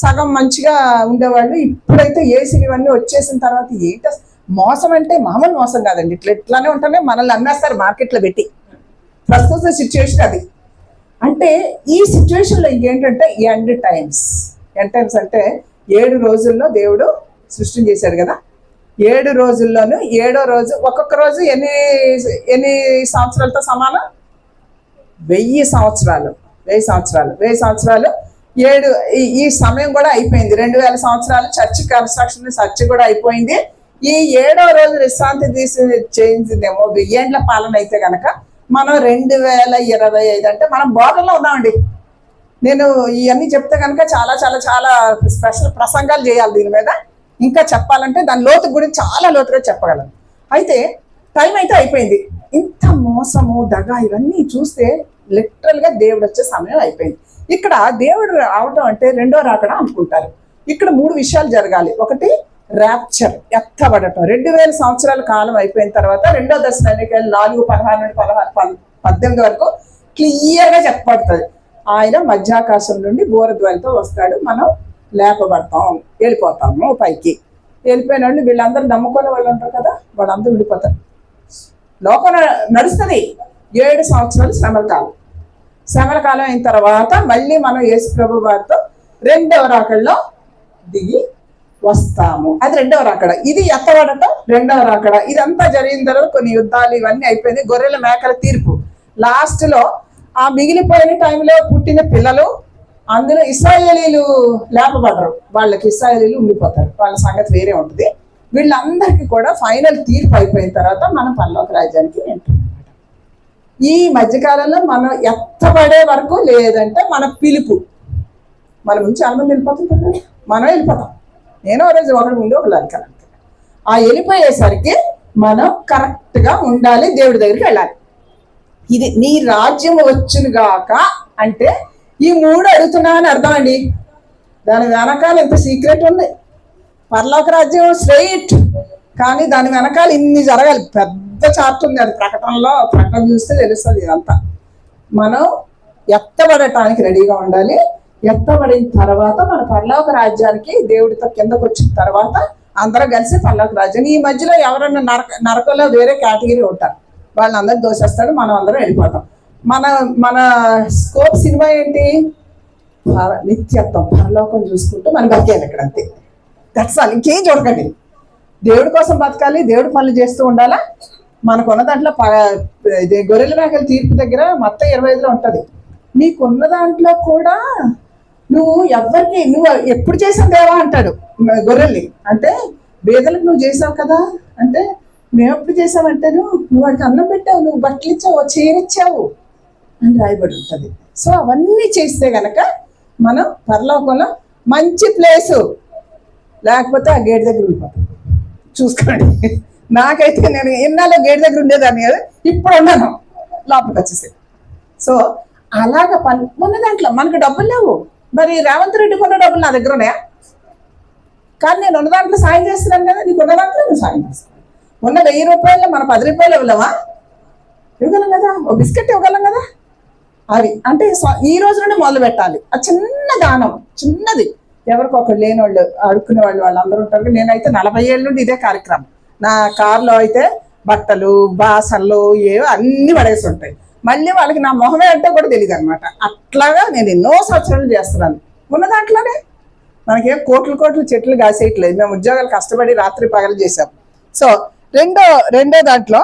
సగం మంచిగా ఉండేవాళ్ళు. ఇప్పుడైతే ఏసీలు ఇవన్నీ వచ్చేసిన తర్వాత ఏంటి మోసం అంటే మామూలు మోసం కాదండి. ఇట్లానే ఉంటానే మనల్ని అమ్మేస్తారు మార్కెట్లో పెట్టి. ప్రస్తుత సిచ్యువేషన్ అది. అంటే ఈ సిచ్యువేషన్లో ఇంకేంటంటే ఎండ్ టైమ్స్ అంటే 7 రోజుల్లో దేవుడు సృష్టి చేశాడు కదా. 7 రోజుల్లోనూ 7వ రోజు, ఒక్కొక్క రోజు ఎన్ని ఎన్ని సంవత్సరాలతో సమానం? 1000 సంవత్సరాలు. 1000 సంవత్సరాలు 7. ఈ సమయం కూడా అయిపోయింది. 2000 సంవత్సరాలు చర్చ్ కన్స్ట్రక్షన్, చర్చ్ కూడా అయిపోయింది. ఈ 7వ రోజు విశ్రాంతి చేయించిందేమో 1000 ఏండ్ల పాలన అయితే కనుక మనం 2025 అంటే మనం బోర్డర్లో ఉన్నామండి. నేను ఇవన్నీ చెప్తే కనుక చాలా చాలా చాలా స్పెషల్ ప్రసంగాలు చేయాలి దీని మీద. ఇంకా చెప్పాలంటే దాని లోతు గురించి చాలా లోతుగా చెప్పగలను. అయితే టైం అయితే అయిపోయింది. ఇంత మోసము, దగ ఇవన్నీ చూస్తే లిటరల్గా దేవుడు వచ్చే సమయం అయిపోయింది. ఇక్కడ దేవుడు రావడం అంటే రెండో రాకడ అనుకుంటారు. ఇక్కడ 3 విషయాలు జరగాలి. ఒకటి ర్యాప్చర్, ఎత్తబడటం. 2000 సంవత్సరాల కాలం అయిపోయిన తర్వాత రెండో దశ ఎన్నికలు 4:16 నుండి 18 వరకు క్లియర్గా చెప్పబడుతుంది. ఆయన మధ్యాకాశం నుండి బూరధ్వనితో వస్తాడు, మనం లేపబడతాం, వెళ్ళిపోతాము పైకి. వెళ్ళిపోయిన వాళ్ళు వీళ్ళందరూ నమ్ముకునే వాళ్ళు ఉంటారు కదా, వాళ్ళందరూ విడిపోతారు. లోకం నడుస్తుంది. 7 సంవత్సరాలు శ్రమల కాలం అయిన తర్వాత మళ్ళీ మనం యేసు ప్రభు వారితో రెండవ రాకడలో దిగి వస్తాము. అది రెండవ రాకడ. ఇది ఎత్తబడటం రెండవ రాకడ. ఇదంతా జరిగిన తర్వాత కొన్ని యుద్ధాలు ఇవన్నీ అయిపోయింది. గొర్రెల మేకల తీర్పు. లాస్ట్లో ఆ మిగిలిపోయిన టైంలో పుట్టిన పిల్లలు, అందులో ఇశ్రాయేలీలు లేపబడరు. వాళ్ళకి ఇశ్రాయేలీలు ఉండిపోతారు. వాళ్ళ సంగతి వేరే ఉంటుంది. వీళ్ళందరికీ కూడా ఫైనల్ తీర్పు అయిపోయిన తర్వాత మనం పరలోక రాజ్యానికి వెళ్తున్నాం. ఈ మధ్యకాలంలో మనం ఎత్తబడే వరకు, లేదంటే మన పిలుపు, మన ముందు చాలా మంది వెళ్ళిపోతుంటారు, మనం వెళ్ళిపోతాం. నేను రోజు ఒకటి ముందు ఒకళ్ళు అనుకోను. ఆ వెళ్ళిపోయేసరికి మనం కరెక్ట్గా ఉండాలి, దేవుడి దగ్గరికి వెళ్ళాలి. ఇది నీ రాజ్యం వచ్చునుగాక అంటే ఈ 3 అడుగుతున్నా అని అర్థం అండి. దాని వెనకాల ఎంత సీక్రెట్ ఉంది. పరలోక రాజ్యం స్ట్రైట్, కానీ దాని వెనకాల ఇన్ని జరగాలి. పెద్ద చార్ట్ ఉంది. అది ప్రకటన చూస్తే తెలుస్తుంది. ఇదంతా మనం ఎత్తబడటానికి రెడీగా ఉండాలి. ఎత్తబడిన తర్వాత మన పరలోక రాజ్యానికి దేవుడితో కిందకు వచ్చిన తర్వాత అందరం కలిసి పరలోక రాజ్యాన్ని. ఈ మధ్యలో ఎవరన్నా నరకంలో వేరే కేటగిరీ ఉంటారు, వాళ్ళందరూ దోషేస్తాడు, మనం అందరం వెళ్ళిపోతాం. మన స్కోప్ సినిమా ఏంటి? నిత్యత్వం, పరలోకం చూసుకుంటూ మనం బతికేది ఇక్కడ, అంతే. That's all. ఇంకేం చూడకండి. దేవుడి కోసం బతకాలి, దేవుడి పనులు చేస్తూ ఉండాలా. మనకున్న దాంట్లో గొర్రెల మేకల తీర్పు దగ్గర మొత్తం 25లో ఉంటుంది. నీకున్న దాంట్లో కూడా నువ్వు ఎప్పుడు చేసావు దేవా అంటాడు గొర్రెల్ని. అంటే బేదలకు నువ్వు చేసావు కదా అంటే, మేము ఎప్పుడు చేసావంటే నువ్వు వాడికి అన్నం పెట్టావు, నువ్వు బట్టలు ఇచ్చావు, చీరిచ్చావు అని రాయబడి ఉంటుంది. సో అవన్నీ చేస్తే గనక మనం పరలోకంలో మంచి ప్లేసు, లేకపోతే ఆ గేట్ దగ్గర ఉండిపోతాం. చూసుకోండి. నాకైతే నేను ఎన్నాళ్ళు గేట్ దగ్గర ఉండేదాన్ని కదా, ఇప్పుడు ఉన్నాను లోపలికి వచ్చేసి. సో అలాగ ఉన్న దాంట్లో మనకు డబ్బులు లేవు. మరి రేవంత్ రెడ్డి కొన్న డబ్బులు నా దగ్గర ఉన్నాయా? కానీ నేను ఉన్న దాంట్లో సాయం చేస్తున్నాను కదా, నీకు ఉన్న దాంట్లో నువ్వు సాయం చేస్తాను. ఉన్న 1000 రూపాయలు మన 10 రూపాయలు ఇవ్వలేమా? ఇవ్వగలం కదా. ఒక బిస్కెట్ ఇవ్వగలం కదా. అవి అంటే ఈ రోజు నుండి మొదలు పెట్టాలి. ఆ చిన్న దానం, చిన్నది. ఎవరికొకరు లేని వాళ్ళు, అడుక్కునే వాళ్ళందరూ ఉంటారు. నేనైతే 40 ఏళ్ళ నుండి ఇదే కార్యక్రమం. నా కారులో అయితే బట్టలు, బాసన్లు ఏవో అన్ని పడేసి ఉంటాయి. మళ్ళీ వాళ్ళకి నా మొహమే అంటే కూడా తెలియదు అనమాట. అట్లాగా నేను ఎన్నో సంవత్సరాలు చేస్తున్నాను. ఉన్న దాంట్లోనే మనకేం కోట్లు చెట్లు కాసేయట్లేదు. మేము ఉద్యోగాలు కష్టపడి రాత్రి పగలు చేసాం. సో రెండో దాంట్లో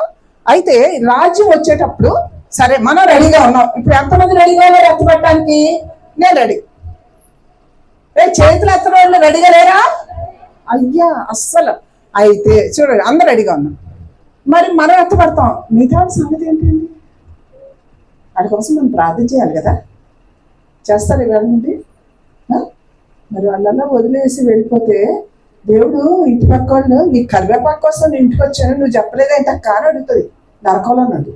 అయితే రాజ్యం వచ్చేటప్పుడు సరే మనం రెడీగా ఉన్నాం. ఇప్పుడు ఎంతమంది రెడీగా ఉన్నారు ఎత్తబట్టడానికి? నేను రెడీ. చేతులు ఎత్తడం వాళ్ళు రెడీగా లేరా? అయ్యా అస్సలు. అయితే చూడండి, అందరు రెడీగా ఉన్నాం. మరి మనం ఎత్తబడతాం. మిగతా సంగతి ఏంటండి? వాడి కోసం మనం ప్రార్థన చేయాలి కదా. చేస్తారు ఇవాళ నుండి. మరి వాళ్ళల్లో వదిలేసి వెళ్ళిపోతే దేవుడు ఇంటి పక్క వాళ్ళు, నీ కరివేపాకు కోసం నేను ఇంటికి వచ్చాను, నువ్వు చెప్పలేదేంటే కాని అడుగుతుంది నరకంలో నుండి.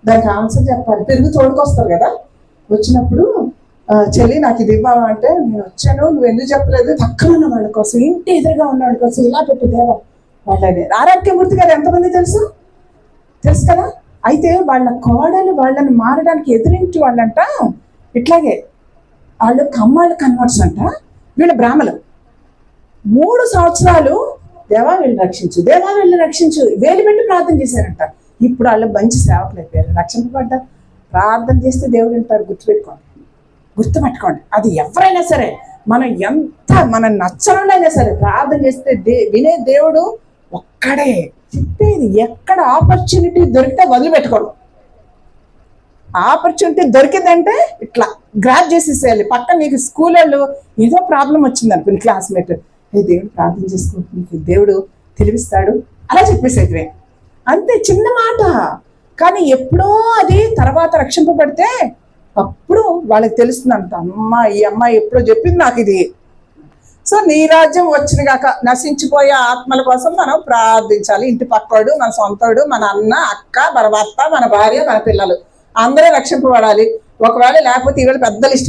దానికి ఆన్సర్ చెప్పాలి. పెరుగు తోడుకొస్తారు కదా, వచ్చినప్పుడు చెల్లి నాకు ఇది ఇవ్వవా అంటే, నేను వచ్చాను, నువ్వు ఎందుకు చెప్పలేదు? పక్కన ఉన్న వాళ్ళ కోసం, ఇంటి ఎదురుగా ఉన్న వాళ్ళ కోసం ఇలా పెట్టు దేవా. వాళ్ళని ఆరాధ్యమూర్తి గారు ఎంతమంది తెలుసు కదా. అయితే వాళ్ళ కోడలు వాళ్ళని మారడానికి ఎదురింటి వాళ్ళంట ఇట్లాగే, వాళ్ళు కమ్మాళ్ళు కన్వర్ట్స్ అంట, వీళ్ళు బ్రాహ్మలు. 3 సంవత్సరాలు దేవా వీళ్ళని రక్షించు వేలు పెట్టి ప్రార్థన చేశారంట. ఇప్పుడు వాళ్ళు మంచి సేవకులు అయిపోయారు, రక్షింపబడ్డారు. ప్రార్థన చేస్తే దేవుడు వింటారు. గుర్తుపెట్టుకోండి. అది ఎవరైనా సరే, మనం ఎంత మన నచ్చనైనా సరే ప్రార్థన చేస్తే వినే దేవుడు అక్కడే చెప్పేది. ఎక్కడ ఆపర్చునిటీ దొరికితే వదిలిపెట్టుకోడు. ఆపర్చునిటీ దొరికిందంటే ఇట్లా గ్రాప్ చేసేసేయాలి. పక్కన నీకు స్కూల్ వాళ్ళు ఏదో ప్రాబ్లం వచ్చింది అనుకుని క్లాస్మేట్, దేవుడు ప్రార్థన చేసుకుంటుంది, దేవుడు తెలివిస్తాడు అలా చెప్పేసేది. అంతే, చిన్న మాట. కానీ ఎప్పుడో అది తర్వాత రక్షింపబడితే అప్పుడు వాళ్ళకి తెలుస్తుంది అంట, ఈ అమ్మాయి ఎప్పుడో చెప్పింది నాకు ఇది. సో నీ రాజ్యం వచ్చిన కాక నశించిపోయే ఆత్మల కోసం మనం ప్రార్థించాలి. ఇంటి పక్కవాడు, మన సొంతడు, మన అన్న, అక్క, మన భర్త, మన భార్య, మన పిల్లలు అందరూ రక్షింపబడాలి. ఒకవేళ లేకపోతే ఈవేళ పెద్ద లిస్ట్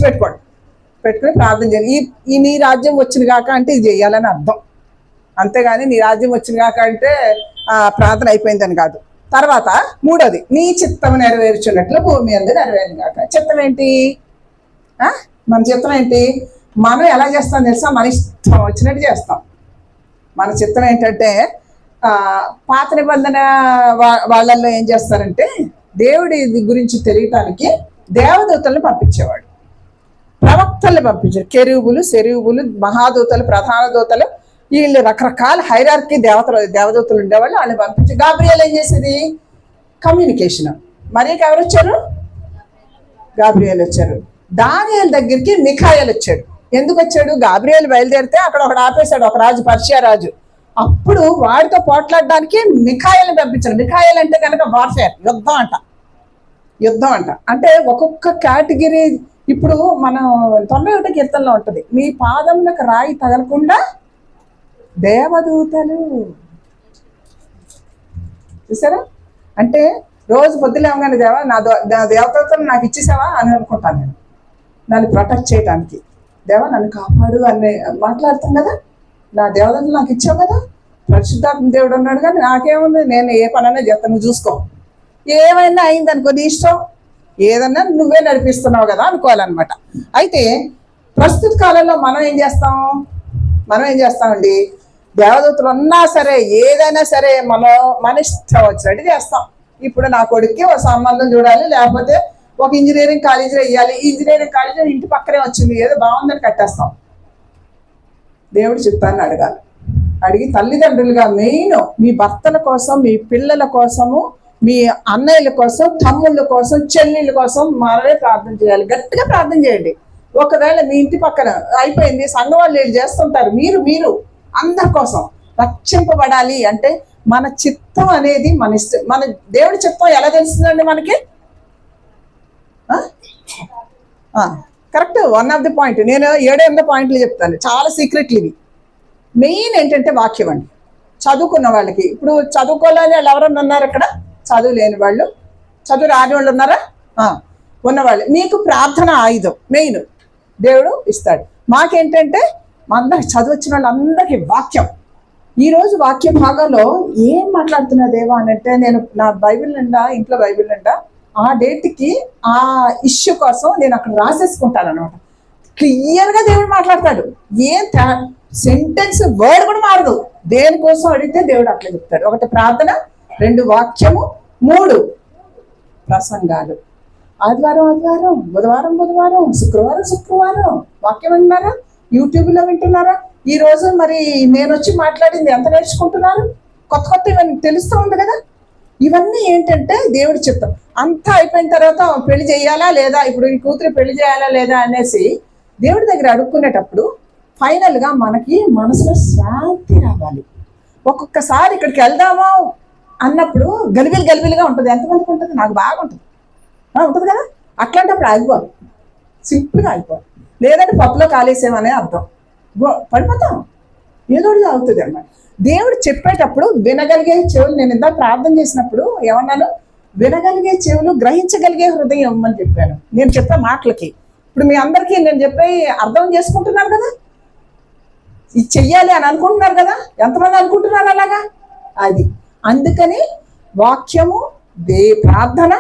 పెట్టుకుని ప్రార్థన చేయాలి. ఈ నీ రాజ్యం వచ్చిన కాక అంటే ఇది చేయాలని అర్థం. అంతేగాని నీ రాజ్యం వచ్చిన కాక అంటే ప్రార్థన అయిపోయిందని కాదు. తర్వాత మూడోది, నీ చిత్తం నెరవేర్చున్నట్లు భూమి అందు నెరవేరు కాక. చిత్తం ఏంటి? మన చిత్తం ఏంటి? మనం ఎలా చేస్తాం తెలుసా? మన ఇష్టం వచ్చినట్టు చేస్తాం. మన చిత్తం ఏంటంటే పాత నిబంధన వాళ్ళల్లో ఏం చేస్తారంటే దేవుడి గురించి తెలియటానికి దేవదూతలను పంపించేవాడు, ప్రవక్తల్ని పంపించారు. కెరూబులు, సెరూబులు, మహాదూతలు, ప్రధాన దూతలు, వీళ్ళు రకరకాల హైరార్కీ దేవదూతలు ఉండేవాళ్ళు. వాళ్ళని పంపించి గాబ్రియల్ ఏం చేసేది? కమ్యూనికేషన్. మరి ఎవరు వచ్చారు? గాబ్రియల్ వచ్చారు. దానియేలు దగ్గరికి మిఖాయేలు వచ్చాడు. ఎందుకు వచ్చాడు? గాబ్రియల్ బయలుదేరితే అక్కడ ఒకడు ఆపేశాడు, ఒక రాజు, పర్షియా రాజు. అప్పుడు వాడితో పోట్లాడడానికి మిఖాయేల్ని పంపించాడు. మిఖాయేల్ అంటే కనుక వార్ఫేర్, యుద్ధం అంట. అంటే ఒక్కొక్క కేటగిరీ. ఇప్పుడు మనం 91 కీర్తనలో ఉంటుంది, మీ పాదములకు రాయి తగలకుండా దేవదూతలు. చూసారా? అంటే రోజు పొద్దులేమగానే నా దేవదూతలు నాకు ఇచ్చేసావా అని అనుకుంటాను నేను, నన్ను ప్రొటెక్ట్ చేయడానికి. దేవా నన్ను కాపాడు అని మాట్లాడుతాం కదా. నా దేవదూతలు నాకు ఇచ్చావు కదా, పరిశుద్ధాత్మ దేవుడు ఉన్నాడు. కానీ నాకేముంది, నేను ఏ పనైనా చేస్తాను, నువ్వు చూసుకో. ఏమైనా అయింది అనుకో, నీ ఇష్టం, ఏదన్నా నువ్వే నడిపిస్తున్నావు కదా అనుకోవాలన్నమాట. అయితే ప్రస్తుత కాలంలో మనం ఏం చేస్తామండి? దేవదూతలు ఉన్నా సరే, ఏదైనా సరే మన ఇష్టం వచ్చినట్టు చేస్తాం. ఇప్పుడు నా కొడుక్కి ఒక సంబంధం చూడాలి, లేకపోతే ఒక ఇంజనీరింగ్ కాలేజీలో ఇవ్వాలి. ఇంజనీరింగ్ కాలేజీ ఇంటి పక్కనే వచ్చింది, ఏదో బాగుందని కట్టేస్తాం. దేవుడి చిత్తాన్ని అడిగి తల్లిదండ్రులుగా మెయిన్ మీ భర్తల కోసం, మీ పిల్లల కోసము, మీ అన్నయ్యల కోసం, తమ్ముళ్ళ కోసం, చెల్లెళ్ళ కోసం మనమే ప్రార్థన చేయాలి. గట్టిగా ప్రార్థన చేయండి. ఒకవేళ మీ ఇంటి పక్కన అయిపోయింది, సంఘం వాళ్ళు ఏడు చేస్తుంటారు, మీరు అందరి కోసం రక్షింపబడాలి అంటే మన చిత్తం అనేది మన ఇష్టం. మన దేవుడి చిత్తం ఎలా తెలుస్తుందండి మనకి? Correct, 1 of the point. నేను 7 పాయింట్లు చెప్తాను, చాలా సీక్రెట్లు ఇవి. మెయిన్ ఏంటంటే వాక్యం అండి. చదువుకున్న వాళ్ళకి, ఇప్పుడు చదువుకోలేని వాళ్ళు ఎవరన్నా ఉన్నారు ఇక్కడ? చదువు లేని వాళ్ళు, చదువు రాని వాళ్ళు ఉన్నారా? ఉన్నవాళ్ళు. మీకు ప్రార్థన ఆయుధం మెయిన్ దేవుడు ఇస్తాడు. మాకేంటంటే అందరికి చదువు వచ్చిన వాళ్ళందరికీ వాక్యం. ఈరోజు వాక్య భాగంలో ఏం మాట్లాడుతున్నా దేవా అని అంటే, నేను నా బైబిల్ నిండా, ఇంట్లో బైబిల్ నిండా ఆ డేట్కి ఆ ఇష్యూ కోసం నేను అక్కడ రాసేసుకుంటాను అనమాట. క్లియర్గా దేవుడు మాట్లాడతాడు. ఏం సెంటెన్స్ వర్డ్ కూడా మారదు. దేనికోసం అడిగితే దేవుడు అట్లా చెప్తాడు. 1 ప్రార్థన, 2 వాక్యము, 3 ప్రసంగాలు. ఆదివారం, బుధవారం, శుక్రవారం వాక్యం వింటున్నారా? యూట్యూబ్లో వింటున్నారా? ఈ రోజు మరి నేను వచ్చి మాట్లాడింది ఎంత నేర్చుకుంటున్నారు? కొత్త ఇవన్నీ తెలుస్తూ ఉంది కదా. ఇవన్నీ ఏంటంటే దేవుడు చిత్తం. అంతా అయిపోయిన తర్వాత పెళ్లి చేయాలా లేదా, ఇప్పుడు ఈ కూతురు పెళ్లి చేయాలా లేదా అనేసి దేవుడి దగ్గర అడుక్కునేటప్పుడు ఫైనల్గా మనకి మనసులో శాంతి రావాలి. ఒక్కొక్కసారి ఇక్కడికి వెళ్దామా అన్నప్పుడు గలిబిలిగా ఉంటుంది. ఎంతమందికి ఉంటుంది? నాకు బాగా ఉంటుంది కదా. అట్లాంటప్పుడు ఆగిపోవాలి, సింపుల్గా ఆగిపోవాలి. లేదంటే పప్పులో కాలేసేమనే అర్థం, పడిపోతాం, ఏదో అవుతుంది అన్నమాట. దేవుడు చెప్పేటప్పుడు వినగలిగే చెవులు, నేను ఇందాక ప్రార్థన చేసినప్పుడు ఏమన్నాను? వినగలిగే చెవులు, గ్రహించగలిగే హృదయం ఇవ్వమని చెప్పాను. నేను చెప్పే మాటలకి ఇప్పుడు మీ అందరికీ నేను చెప్పే అర్థం చేసుకుంటున్నారు కదా, ఇది చెయ్యాలి అని అనుకుంటున్నారు కదా. ఎంతమంది అనుకుంటున్నారు అలాగా? అది అందుకని వాక్యము, ప్రార్థన,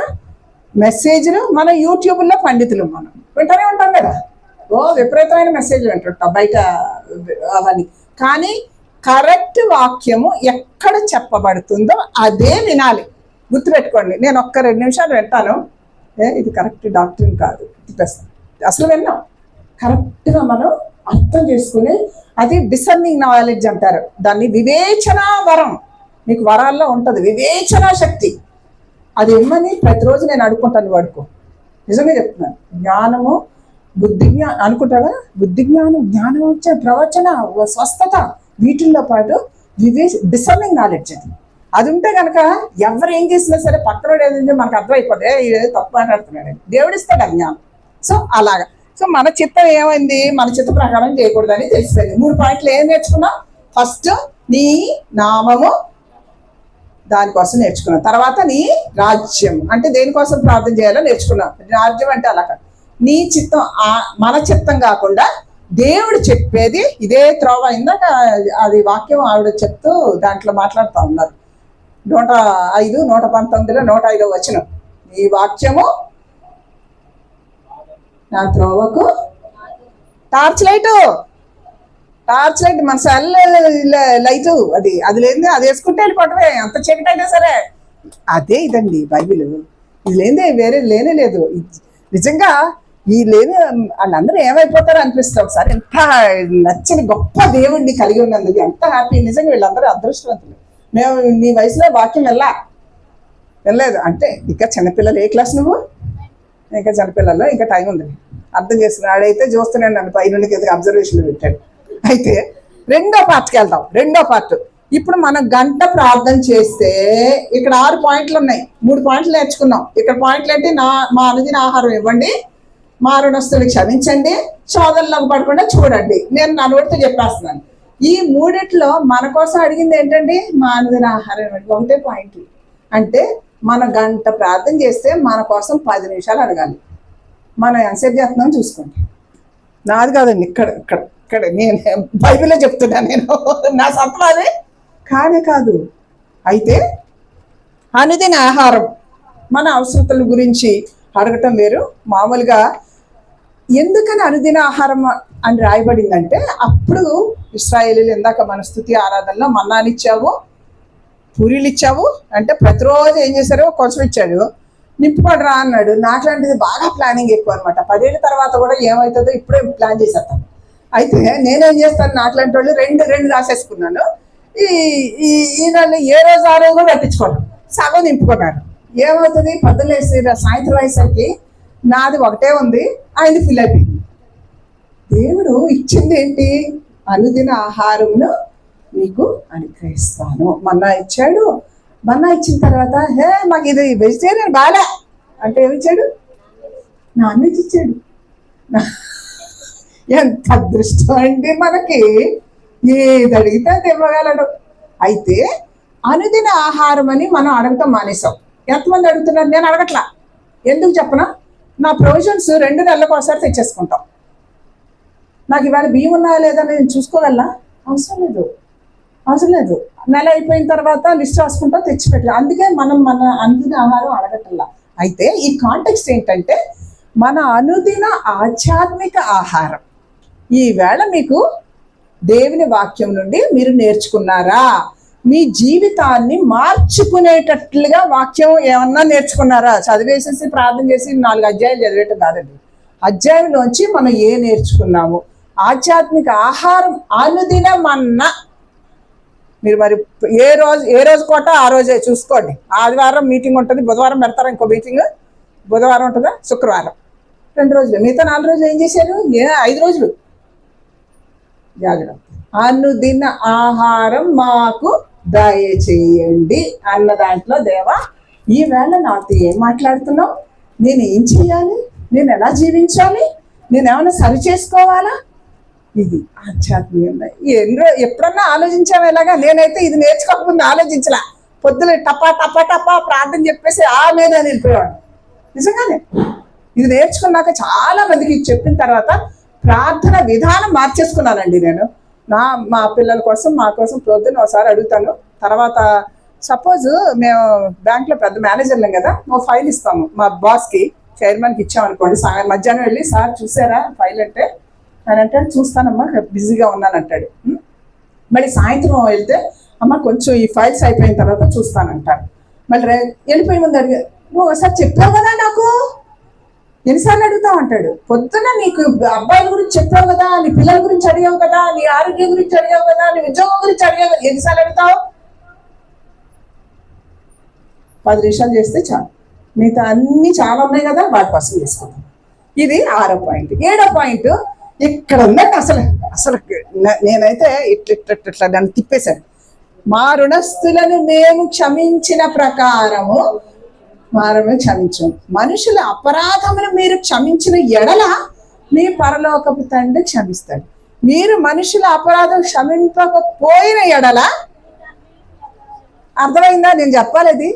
మెసేజ్లు. మన యూట్యూబ్లో పండితులు మనం వింటూనే ఉంటాం కదా, విపరీతమైన మెసేజ్లు వింటుంటాం బయట అవన్నీ. కానీ కరెక్ట్ వాక్యము ఎక్కడ చెప్పబడుతుందో అదే వినాలి. గుర్తుపెట్టుకోండి. నేను 1-2 నిమిషాలు వింటాను, ఇది కరెక్ట్ డాక్టరీన్ కాదు, తిప్పేస్తాను. అసలు విన్నాం. కరెక్ట్గా మనం అర్థం చేసుకుని, అది డిసర్నింగ్ నాలెడ్జ్ అంటారు దాన్ని, వివేచన వరం. మీకు వరాల్లో ఉంటుంది వివేచనా శక్తి. అది ఇమ్మని ప్రతిరోజు నేను అడుక్కుంటాను వాడుకో. నిజంగా చెప్తున్నాను. జ్ఞానము, బుద్ధి జ్ఞానం అనుకుంటావా, బుద్ధి జ్ఞానం, జ్ఞానం వచ్చే ప్రవచన, స్వస్థత, వీటిల్లో పాటు డిసర్నింగ్ నాలెడ్జ్ అది ఉంటే కనుక ఎవరు ఏం చేసినా సరే పక్కన ఏదంటే మనకు అర్థమైపోతే ఇది తప్పు మాట్లాడుతున్నాడు, దేవుడిస్తాడు జ్ఞానం. సో అలాగా. సో మన చిత్తం ఏమైంది, మన చిత్త ప్రకారం చేయకూడదని తెలిసిపోయింది. 3 పాయింట్లు ఏం నేర్చుకున్నాం? ఫస్ట్ నీ నామము, దానికోసం నేర్చుకున్నాం. తర్వాత నీ రాజ్యం అంటే దేనికోసం ప్రార్థన చేయాలో నేర్చుకున్నాం. రాజ్యం అంటే అలా కాదు, నీ చిత్తం, మన చిత్తం కాకుండా దేవుడు చెప్పేది ఇదే త్రోవ. ఇందాక అది వాక్యం ఆవిడ చెప్తూ దాంట్లో మాట్లాడుతూ ఉన్నారు. 105, 119, 105 వచనం. ఈ వాక్యము నా త్రోవకు టార్చ్ లైట్ మన సెల్ లైటు. అది లేదు, అది వేసుకుంటే వెళ్ళిపోవటమే అంత చీకటి అయినా సరే. అదే ఇదండి బైబిల్. ఇది లేదే వేరే లేనే లేదు. నిజంగా ఈ లేని వాళ్ళందరూ ఏమైపోతారో అనిపిస్తుంది ఒకసారి. ఎంత నచ్చని గొప్ప దేవుడిని కలిగి ఉన్నందుకు ఎంత హ్యాపీ. నిజంగా వీళ్ళందరూ అదృష్టవంతులు. మేము నీ వయసులో వాక్యం వెళ్ళలేదు అంటే ఇంకా చిన్నపిల్లలు. ఏ క్లాస్ నువ్వు? ఇంకా చిన్నపిల్లల్లో ఇంకా టైం ఉంది, అర్థం చేసుకున్నాడు. ఆడైతే చూస్తున్నాడు నన్ను పైనుండి కిందకి అబ్జర్వేషన్లో పెట్టాడు. అయితే రెండో పార్ట్కి వెళ్దాం. రెండో పార్ట్ ఇప్పుడు మనం గంట ప్రార్థన చేస్తే ఇక్కడ 6 పాయింట్లు ఉన్నాయి. 3 పాయింట్లు నేర్చుకున్నాం. ఇక్కడ పాయింట్లు ఏంటి? మా అనుదిన ఆహారం ఇవ్వండి, మా రుణస్తులు క్షమించండి, శోధనలోకి పడకుండా చూడండి. నేను నా నోటితో చెప్పేస్తున్నాను. ఈ 3 మన కోసం అడిగింది ఏంటండి? మా అనుదిన ఆహారం ఇవ్వండి. ఒకటే పాయింట్. అంటే మన గంట ప్రార్థన చేస్తే మన కోసం 10 నిమిషాలు అడగాలి. మనం ఎంతసేపు చేస్తున్నాం చూసుకోండి. నాది కాదండి, ఇక్కడ నేను బైబిల్లో చెప్తున్నా. నేను నా సత్వాది కాదు. అయితే అనుదిన ఆహారం మన అవసరతల గురించి అడగటం వేరు. మామూలుగా ఎందుకని అనుదిన ఆహారం అని రాయబడిందంటే, అప్పుడు ఇశ్రాయేలీయులు ఇందాక మన స్తుతి ఆరాధనలో మన్నానిచ్చావు, పూరీలు ఇచ్చావు అంటే ప్రతిరోజు ఏం చేశారు? కొంచెం ఇచ్చాడు, నింపుకోడు రా అన్నాడు. నాట్లాంటిది బాగా ప్లానింగ్ ఎక్కువ అనమాట. 10 ఏళ్ళ తర్వాత కూడా ఏమవుతుందో ఇప్పుడే ప్లాన్ చేసేస్తాను. అయితే నేనేం చేస్తాను, నాట్లాంటి వాళ్ళు రెండు రాసేసుకున్నాను. ఈయనలు ఏ రోజు ఆ రోజు కూడా పట్టించుకోను, సగం నింపుకున్నారు. ఏమవుతుంది? పొద్దులేసి సాయంత్రం అయ్యేసరికి నాది ఒకటే ఉంది, ఆయనది ఫిల్ అయిపోయింది. దేవుడు ఇచ్చింది ఏంటి? అనుదిన ఆహారంను మీకు అనుగ్రహిస్తాను. మన్నా ఇచ్చాడు. మన్నా ఇచ్చిన తర్వాత మాకు ఇది వెజిటేరియన్ బాగా అంటే ఏమిచ్చాడు? నాన్ వెజ్ ఇచ్చాడు. ఎంత అదృష్టం అండి మనకి. ఏది అడిగితే అది ఇవ్వగలడు. అయితే అనుదిన ఆహారం అని మనం అడగటం మానేసాం. ఎంతమంది అడుగుతున్నారు? నేను అడగట్లా. ఎందుకు చెప్పనా? నా ప్రొవిజన్స్ 2 నెలలకు ఒకసారి తెచ్చేసుకుంటాం. నాకు ఇవాళ బియ్యం ఉన్నాయా లేదా నేను చూసుకోగలనా? అవసరం లేదు. నెల అయిపోయిన తర్వాత లిస్ట్ రాసుకుంటా తెచ్చిపెట్టాలి. అందుకే మనం మన అనుదిన ఆహారం అడగటల్లా. అయితే ఈ కాంటెక్స్ట్ ఏంటంటే మన అనుదిన ఆధ్యాత్మిక ఆహారం. ఈవేళ మీకు దేవుని వాక్యం నుండి మీరు నేర్చుకున్నారా? మీ జీవితాన్ని మార్చుకునేటట్లుగా వాక్యం ఏమన్నా నేర్చుకున్నారా? చదివేసేసి ప్రార్థన చేసి 4 అధ్యాయాలు చదివేయటం కాదండి. అధ్యాయంలోంచి మనం నేర్చుకున్నాము? ఆధ్యాత్మిక ఆహారం అనుదినం అన్న మీరు మరి ఏ రోజు కోట ఆ రోజే చూసుకోండి. ఆదివారం మీటింగ్ ఉంటుంది, బుధవారం పెడతారా ఇంకో మీటింగ్, బుధవారం ఉంటుందా, శుక్రవారం 2 రోజులు. మిగతా 4 రోజులు ఏం చేశారు? 5 రోజులు జాగ్రత్త. అనుదిన ఆహారం మాకు దయచేయండి అన్న దాంట్లో దేవా ఈవేళ నాతో ఏం మాట్లాడుతున్నావు? నేను ఏం చేయాలి? నేను ఎలా జీవించాలి? నేను ఏమైనా సరి చేసుకోవాలా? ఇది ఆధ్యాత్మికంగా ఎప్పుడన్నా ఆలోచించాము ఎలాగా? నేనైతే ఇది నేర్చుకోకముందు ఆలోచించలా. పొద్దున టపా ప్రార్థన చెప్పేసి మీద వెళ్ళిపోయాడు. నిజంగానే ఇది నేర్చుకున్నాక చాలా మందికి చెప్పిన తర్వాత ప్రార్థన విధానం మార్చేసుకున్నానండి నేను. మా పిల్లల కోసం, మా కోసం పొద్దున్న ఒకసారి అడుగుతాను. తర్వాత సపోజ్ మేము బ్యాంక్లో పెద్ద మేనేజర్లం కదా, ఒక ఫైల్ ఇస్తాము మా బాస్కి, చైర్మన్కి ఇచ్చామనుకోండి. మధ్యాహ్నం వెళ్ళి సార్ చూసారా ఫైల్ అంటే, అని అంటాడు చూస్తానమ్మా బిజీగా ఉన్నానంటాడు. మళ్ళీ సాయంత్రం వెళ్తే అమ్మ కొంచెం ఈ ఫైల్స్ అయిపోయిన తర్వాత చూస్తానంటాడు. మళ్ళీ వెళ్ళిపోయే ముందు అడిగా నువ్వు ఒకసారి చెప్పావు కదా నాకు, ఎన్నిసార్లు అడుగుతావు అంటాడు. పొద్దున నీకు అబ్బాయిల గురించి చెప్పావు కదా, నీ పిల్లల గురించి అడిగావు కదా, నీ ఆరోగ్యం గురించి అడిగావు కదా, నీ ఉద్యోగం గురించి అడిగావు కదా, ఎన్నిసార్లు అడుగుతావు? 10 నిమిషాలు చేస్తే చాలు. మిగతా అన్నీ చాలా ఉన్నాయి కదా, వాటి కోసం చేసుకుంటాం. ఇది 6వ పాయింట్. 7వ పాయింట్ ఇక్కడ ఉందండి. అసలు నేనైతే ఇట్లా దాన్ని తిప్పేశాను. మా రుణస్థులను మేము క్షమించిన ప్రకారము మారమే క్షమించం. మనుషుల అపరాధమును మీరు క్షమించిన ఎడల మీ పరలోకపు తండ్రి క్షమిస్తాడు. మీరు మనుషుల అపరాధం క్షమింపకపోయిన ఎడల, అర్థమైందా నేను చెప్పాలి?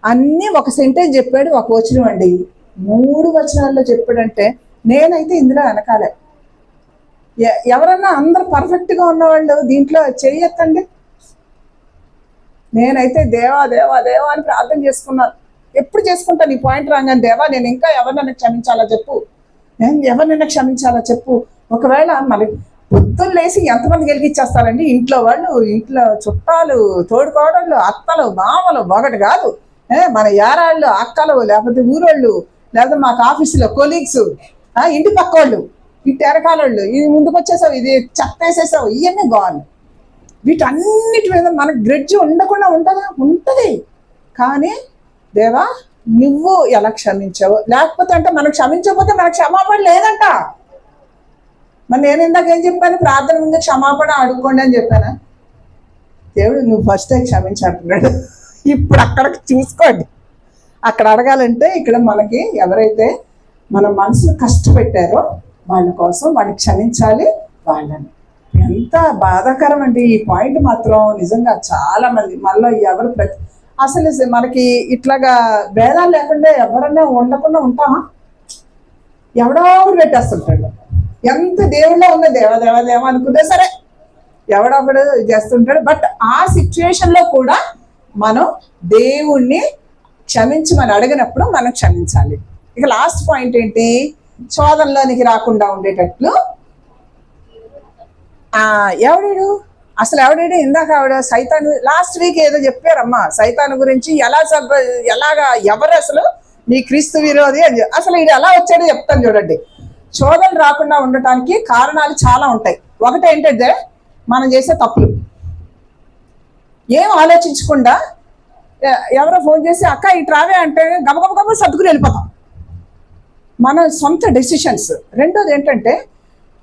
అన్నీ ఒక సెంటెన్స్ చెప్పాడు, ఒక వచనం అండి. 3 వచనాల్లో చెప్పాడంటే నేనైతే ఇందులో వెనకాలే. ఎవరన్నా అందరు పర్ఫెక్ట్గా ఉన్నవాళ్ళు దీంట్లో చేయొద్దండి. నేనైతే దేవా దేవా దేవా అని ప్రార్థన చేసుకున్నాను. ఎప్పుడు చేసుకుంటాను ఈ పాయింట్ రాగానే, దేవా నేను ఇంకా ఎవరినైనా క్షమించాలా చెప్పు, నేను ఎవరినైనా క్షమించాలా చెప్పు. ఒకవేళ మరి పొద్దున్న లేసి ఎంతమంది గెలిగిచ్చేస్తారండి? ఇంట్లో వాళ్ళు, ఇంట్లో చుట్టాలు, తోడుకోవడాళ్ళు, అత్తలు, మామలు, ఒకటి కాదు, మన యారాళ్ళు, అక్కలు, లేకపోతే ఊరోళ్ళు, లేకపోతే మాకు ఆఫీసులో కొలీగ్స్, ఇంటి పక్క వాళ్ళు, ఇటు ఎరకాలోళ్ళు, ఇది ముందుకు వచ్చేసావు, ఇది చెత్త వేసేసావు, ఇవన్నీ గోవాలి. వీటన్నిటి మీద మనకు గ్రెడ్జ్ ఉండకుండా ఉంటుందా? ఉంటుంది. కానీ దేవా నువ్వు ఎలా క్షమించావు, లేకపోతే అంటే మనం క్షమించకపోతే మనకు క్షమాపణ లేదంట. మరి నేను ఇందాక ఏం చెప్పాను? ప్రార్థన ముందు క్షమాపణ అడుక్కోండి అని చెప్పాను. దేవుడు నువ్వు ఫస్ట్ క్షమించంటున్నాడు. ఇప్పుడు అక్కడికి చూసుకోండి. అక్కడ అడగాలంటే ఇక్కడ మనకి ఎవరైతే మన మనసును కష్టపెట్టారో వాళ్ళ కోసం వాళ్ళని క్షమించాలి. వాళ్ళని ఎంత బాధాకరం అండి ఈ పాయింట్ మాత్రం. నిజంగా చాలా మంది మనలో ఎవరు అసలు మనకి ఇట్లాగా భేదాలు లేకుండా ఎవరన్నా ఉండకుండా ఉంటామా? ఎవడో పెట్టేస్తుంటాడు. ఎంత దేవుళ్ళో ఉందో దేవ దేవ దేవ అనుకుంటే సరే ఎవడొకడు చేస్తుంటాడు. బట్ ఆ సిచ్యువేషన్లో కూడా మనం దేవుణ్ణి క్షమించమని అడిగినప్పుడు మనం క్షమించాలి. ఇక లాస్ట్ పాయింట్ ఏంటి? శోధనలోనికి రాకుండా ఉండేటట్లు. ఎవడు అసలు ఎవడాడు? ఇందాక ఆవిడ సైతాను లాస్ట్ వీక్ ఏదో చెప్పారమ్మా సైతాను గురించి, ఎలాగా ఎవరు అసలు నీ క్రీస్తు విరోధి అని. అసలు ఇది ఎలా వచ్చాడో చెప్తాను చూడండి. శోధన రాకుండా ఉండటానికి కారణాలు చాలా ఉంటాయి. ఒకటి ఏంటంటే మనం చేసే తప్పులు. ఏం ఆలోచించకుండా ఎవరో ఫోన్ చేసి అక్క ఇటు రావే అంటే గబగబ సర్దుకుని వెళ్ళిపోతాం. మన సొంత డెసిషన్స్. రెండోది ఏంటంటే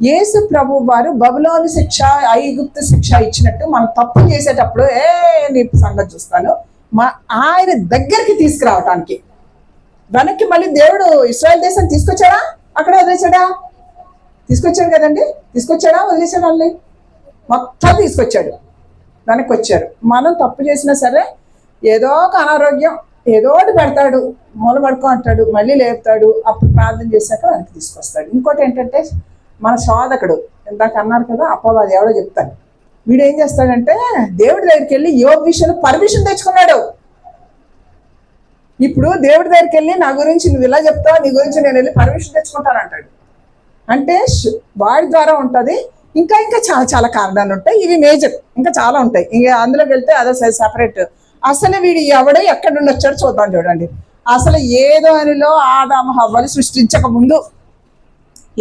యేసు ప్రభు వారు బబులోను శిక్ష, ఐగుప్తు శిక్ష ఇచ్చినట్టు మనం తప్పు చేసేటప్పుడు నీ సంగతి చూస్తాను ఆయన దగ్గరికి తీసుకురావటానికి. వెనక్కి మళ్ళీ దేవుడు ఇశ్రాయేల్ దేశాన్ని తీసుకొచ్చాడా? అక్కడే వదిలేశాడా? తీసుకొచ్చాడు కదండి. తీసుకొచ్చాడా? వదిలేశాడు? వాళ్ళని మొత్తం తీసుకొచ్చాడు. వెనక్కి వచ్చారు. మనం తప్పు చేసినా సరే ఏదో ఒక అనారోగ్యం ఏదో ఒకటి పెడతాడు, మూల పడుకో అంటాడు, మళ్ళీ లేపుతాడు, అప్పుడు ప్రార్థన చేశాక వెనక్కి తీసుకొస్తాడు. ఇంకోటి ఏంటంటే మన శోధకుడు, ఇందాక అన్నారు కదా అపవాది ఎవడో చెప్తాడు. వీడు ఏం చేస్తాడంటే దేవుడి దగ్గరికి వెళ్ళి యోబు విషయంలో పర్మిషన్ తెచ్చుకున్నాడు. ఇప్పుడు దేవుడి దగ్గరికి వెళ్ళి నా గురించి నువ్వు ఇలా చెప్తావు, నీ గురించి నేను వెళ్ళి పర్మిషన్ తెచ్చుకుంటాను అంటాడు. అంటే వాడి ద్వారా ఉంటుంది. ఇంకా చాలా చాలా కారణాలు ఉంటాయి. ఇవి మేజర్, ఇంకా చాలా ఉంటాయి. ఇంకా అందులోకి వెళ్తే అదో సెపరేట్. అసలు వీడు ఎవడో ఎక్కడి నుండి వచ్చాడో చూద్దాం చూడండి. అసలు ఏదో అనిలో ఆదాము హవ్వలు సృష్టించక ముందు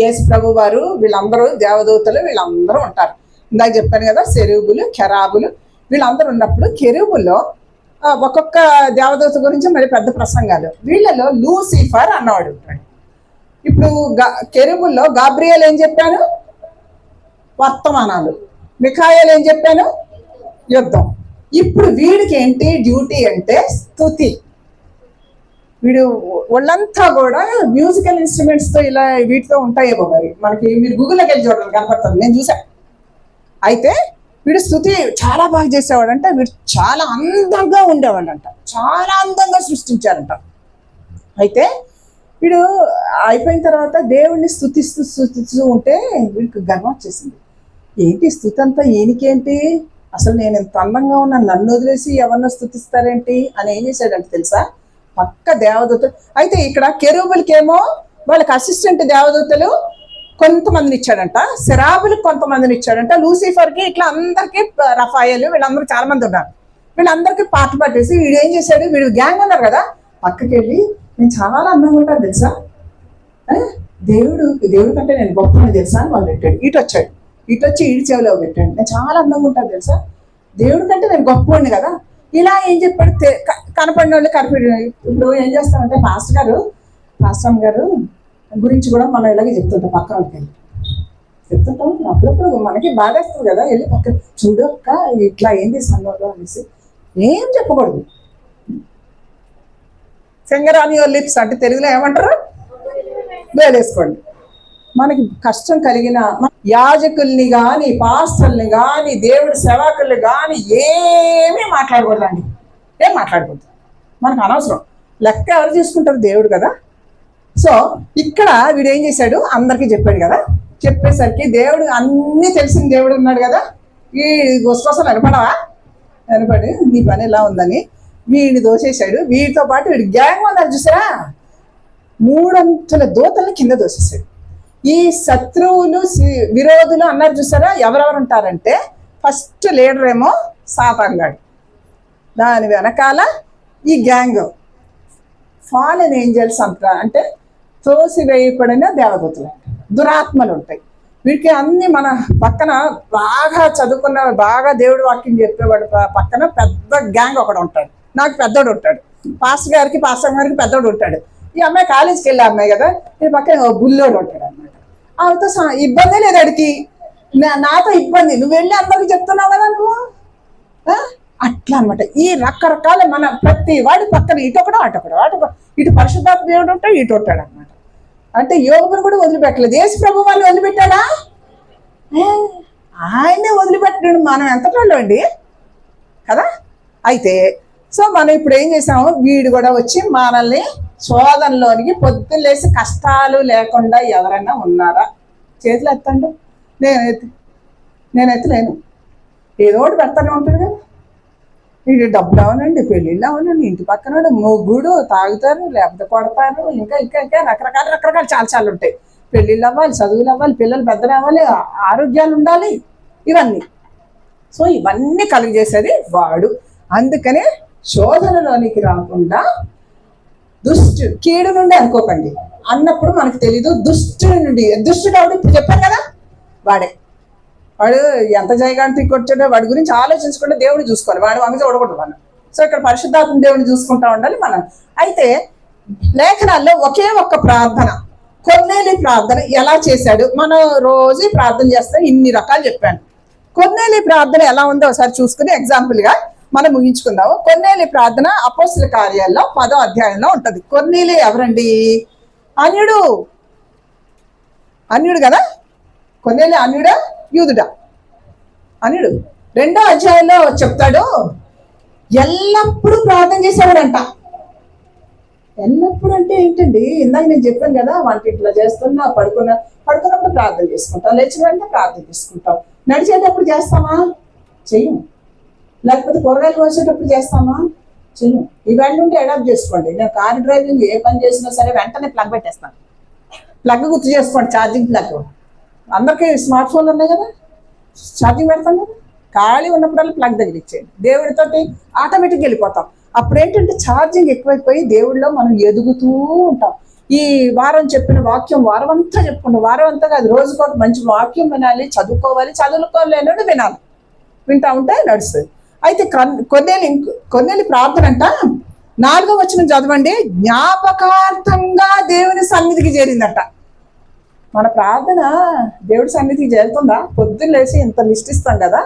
యేసు ప్రభు వారు వీళ్ళందరూ దేవదూతలు వీళ్ళందరూ ఉంటారు. ఇందాక చెప్పాను కదా సెరూబులు, కెరాబులు వీళ్ళందరూ ఉన్నప్పుడు కెరూబుల్లో ఒక్కొక్క దేవదూత గురించి మరి పెద్ద ప్రసంగాలు. వీళ్ళలో లూసిఫర్ అన్నవాడు ఉంటాడు. ఇప్పుడు కెరూబుల్లో గాబ్రియల్ ఏం చెప్పాను? వర్తమానాలు. మిఖాయేల్ ఏం చెప్పాను? యుద్ధం. ఇప్పుడు వీడికి ఏంటి డ్యూటీ అంటే స్తుతి. వీడు వాళ్ళంతా కూడా మ్యూజికల్ ఇన్స్ట్రుమెంట్స్తో ఇలా వీటితో ఉంటాయేమో మరి మనకి. మీరు గూగుల్లోకి వెళ్ళి చూడండి కనపడుతుంది, నేను చూసాను. అయితే వీడు స్తుతి చాలా బాగా చేసేవాడు అంట. వీడు చాలా అందంగా ఉండేవాడంట, చాలా అందంగా సృష్టించారంట. అయితే వీడు అయిపోయిన తర్వాత దేవుడిని స్తుతిస్తూ ఉంటే వీడికి గర్వం వచ్చేసింది. ఏంటి స్తుతి అంతా ఈయనకేంటి? అసలు నేను ఎంత అందంగా ఉన్నా నన్ను వదిలేసి ఎవరినో స్తుతిస్తారేంటి అని ఏం చేశాడంటే తెలుసా? పక్క దేవదూతలు. అయితే ఇక్కడ కెరూబులకేమో వాళ్ళకి అసిస్టెంట్ దేవదూతలు కొంతమందిని ఇచ్చాడంట, సెరాబులకు కొంతమందిని ఇచ్చాడంట, లూసిఫర్కి ఇట్లా అందరికీ, రఫాయలు వీళ్ళందరూ చాలా మంది ఉన్నారు. వీళ్ళందరికీ పాట పట్టేసి వీడు ఏం చేశాడు? వీడు గ్యాంగ్ ఉన్నారు కదా, పక్కకి వెళ్ళి నేను చాలా అందంగా ఉంటాను తెలుసా, దేవుడు కంటే నేను గొప్పని తెలుసా అని వాళ్ళు పెట్టాడు. ఇటు వచ్చి ఈడి చెవిలో పెట్టాడు, నేను చాలా అందంగా ఉంటాను తెలుసా, దేవుడి కంటే నేను గొప్పవాడిని కదా, ఇలా ఏం చెప్పాడు, కనపడిన వాళ్ళు కనపడి. ఇప్పుడు ఏం చేస్తామంటే పాస్టర్ గారు గురించి కూడా మనం ఇలాగే చెప్తుంటాం, పక్కన వెళ్ళి చెప్తుంటాం. అప్పుడప్పుడు మనకి బాధేస్తుంది కదా, వెళ్ళి పక్కన చూడక్క ఇట్లా ఏంది సంగతి అనేసి ఏం చెప్పకూడదు. ఫింగర్ ఆన్ యువర్ లిప్స్ అంటే తెలుగులో ఏమంటారు, వేలేసుకోండి. మనకి కష్టం కలిగిన యాజకుల్ని కానీ, పాస్టర్ని కానీ, దేవుడి సేవకుల్ని కానీ ఏమీ మాట్లాడకూడదండి. ఏం మాట్లాడకూడదు, మనకు అనవసరం. లెక్క ఎవరు తీసుకుంటారు, దేవుడు కదా. సో ఇక్కడ వీడు ఏం చేశాడు, అందరికీ చెప్పాడు కదా. చెప్పేసరికి దేవుడు అన్నీ తెలిసిన దేవుడు ఉన్నాడు కదా, ఈ కోసం నిలబడవా, నిలబడి నీ పని ఎలా ఉందని వీడిని దోసేశాడు. వీడితో పాటు వీడి గ్యాంగ్ ఉన్నారు చూసారా, 300 దూతల్ని కింద దోసేశాడు. ఈ శత్రువులు విరోధులు అన్నారు చూసారా, ఎవరెవరు ఉంటారంటే ఫస్ట్ లీడర్ ఏమో సాతానుగాడు, దాని వెనకాల ఈ గ్యాంగ్ ఫాలెన్ ఏంజల్స్ అంటారు, అంటే త్రోసివేయబడిన దేవదూతలు, దురాత్మలు ఉంటాయి. వీటికి అన్ని మన పక్కన బాగా చదువుకున్న, బాగా దేవుడి వాక్యం చెప్పేవాడు పక్కన పెద్ద గ్యాంగ్ ఒకడు ఉంటాడు. నాకు పెద్దోడు ఉంటాడు, పాస్టర్ గారికి పెద్దోడు ఉంటాడు. ఈ అమ్మాయి కాలేజీకి వెళ్ళే అమ్మాయి కదా, ఈ పక్కన బుల్లోడు ఉంటాడు అనమాట. ఆమెతో ఇబ్బందే లేదు అడిగి, నాతో ఇబ్బంది, నువ్వు వెళ్ళి అందరికి చెప్తున్నావు కదా నువ్వు, అట్లా అనమాట. ఈ రకరకాల మన ప్రతి వాడి పక్కన ఇటొకడు అటొకడు ఇటు పరిశుద్ధాత్మ దేవుడు ఉంటాడు, ఇటు ఉంటాడు అనమాట. అంటే యోగుని కూడా వదిలిపెట్టలేదు. యేసు ప్రభు వాళ్ళు వదిలిపెట్టాడా, ఆయనే వదిలిపెట్టాడు. మనం ఎంతటోళ్ళు అండి కదా. అయితే సో మనం ఇప్పుడు ఏం చేసాము, వీడు కూడా వచ్చి మనల్ని శోధనలోనికి పొద్దులేసి కష్టాలు లేకుండా ఎవరైనా ఉన్నారా, చేతులు ఎత్తండి. నేను ఎత్తలేను, ఏదో ఒకటి పెడతానే ఉంటాడు కదా. వీడు డబ్బులు అవనండి, పెళ్ళిళ్ళు అవనండి, ఇంటి పక్కన మొగ్గుడు తాగుతారు, లేకపోతే కొడతారు, ఇంకా ఇంకా ఇంకా రకరకాలు చాలా ఉంటాయి. పెళ్ళిళ్ళు అవ్వాలి, చదువులు అవ్వాలి, పిల్లలు పెద్దలు అవ్వాలి, ఆరోగ్యాలు ఉండాలి, ఇవన్నీ. సో ఇవన్నీ కలిగజేసేది వాడు. అందుకనే శోధనలోనికి రాకుండా కీడు నుండి అనుకోకండి అన్నప్పుడు మనకు తెలీదు. దుష్టుడు ఆవిడ ఇప్పుడు చెప్పాను కదా, వాడు ఎంత జయగాంటికి వచ్చాడో వాడి గురించి ఆలోచించకుండా దేవుడు చూసుకోవాలి, వాడు వంగ చూడకూడదు మనం. సో ఇక్కడ పరిశుద్ధాత్మ దేవుడిని చూసుకుంటా ఉండాలి మనం. అయితే లేఖనాల్లో ఒకే ఒక్క ప్రార్థన, కొర్నేలి ప్రార్థన ఎలా చేశాడు, మనం రోజు ప్రార్థన చేస్తాం, ఇన్ని రకాలు చెప్పాను. కొర్నేలి ప్రార్థన ఎలా ఉందో ఒకసారి చూసుకుని ఎగ్జాంపుల్గా మనం ముగించుకుందాము. కొర్నేలి ప్రార్థన అపోస్తల కార్యాల్లో 10వ అధ్యాయంలో ఉంటది. కొర్నేలి ఎవరండి, అన్యుడు కదా. కొర్నేలి అన్యుడా యూదుడా, అన్యుడు. 2వ అధ్యాయంలో చెప్తాడు, ఎల్లప్పుడూ ప్రార్థన చేసేవాడంట. ఎల్లప్పుడు అంటే ఏంటండి, ఇందాక నేను చెప్పాను కదా, వంటింట్లో చేస్తున్నా, పడుకున్నప్పుడు ప్రార్థన చేసుకుంటాం, లేచిన వెంటనే ప్రార్థన చేసుకుంటాం. నడిచేటప్పుడు చేస్తామా, చెయ్యము. లేకపోతే కూరగాయలు కోసేటప్పుడు చేస్తామా, చెయ్యము. ఇవన్నీ ఉంటే అడాప్ట్ చేసుకోండి. నేను కార్ డ్రైవింగ్ ఏ పని చేసినా సరే వెంటనే ప్లగ్ పెట్టేస్తాను. ప్లగ్ గుర్తు చేసుకోండి, ఛార్జింగ్ ప్లగ్. అందరికీ స్మార్ట్ ఫోన్లు ఉన్నాయి కదా, ఛార్జింగ్ పెడతాం కదా. ఖాళీ ఉన్నప్పుడల్లా ప్లగ్ తగిలిచ్చేయండి, దేవుడితోటి ఆటోమేటిక్గా వెళ్ళిపోతాం. అప్పుడు ఏంటంటే ఛార్జింగ్ ఎక్కువైపోయి దేవుడిలో మనం ఎదుగుతూ ఉంటాం. ఈ వారం చెప్పిన వాక్యం వారం అంతా చెప్పుకుంటాం, వారం అంతా కాదు, రోజుకోటి మంచి వాక్యం వినాలి, చదువుకోలేనోడు వినాలి, వింటా ఉంటే నడుస్తుంది. అయితే కొన్నేళ్ళు ప్రార్థన అంట 4వ వచనం చదవండి, జ్ఞాపకార్థంగా దేవుని సన్నిధికి చేరిందట. మన ప్రార్థన దేవుడి సన్నిధికి చేరుతుందా? పొద్దున్న లేచి ఇంత లిస్ట్ ఇస్తాం కదా,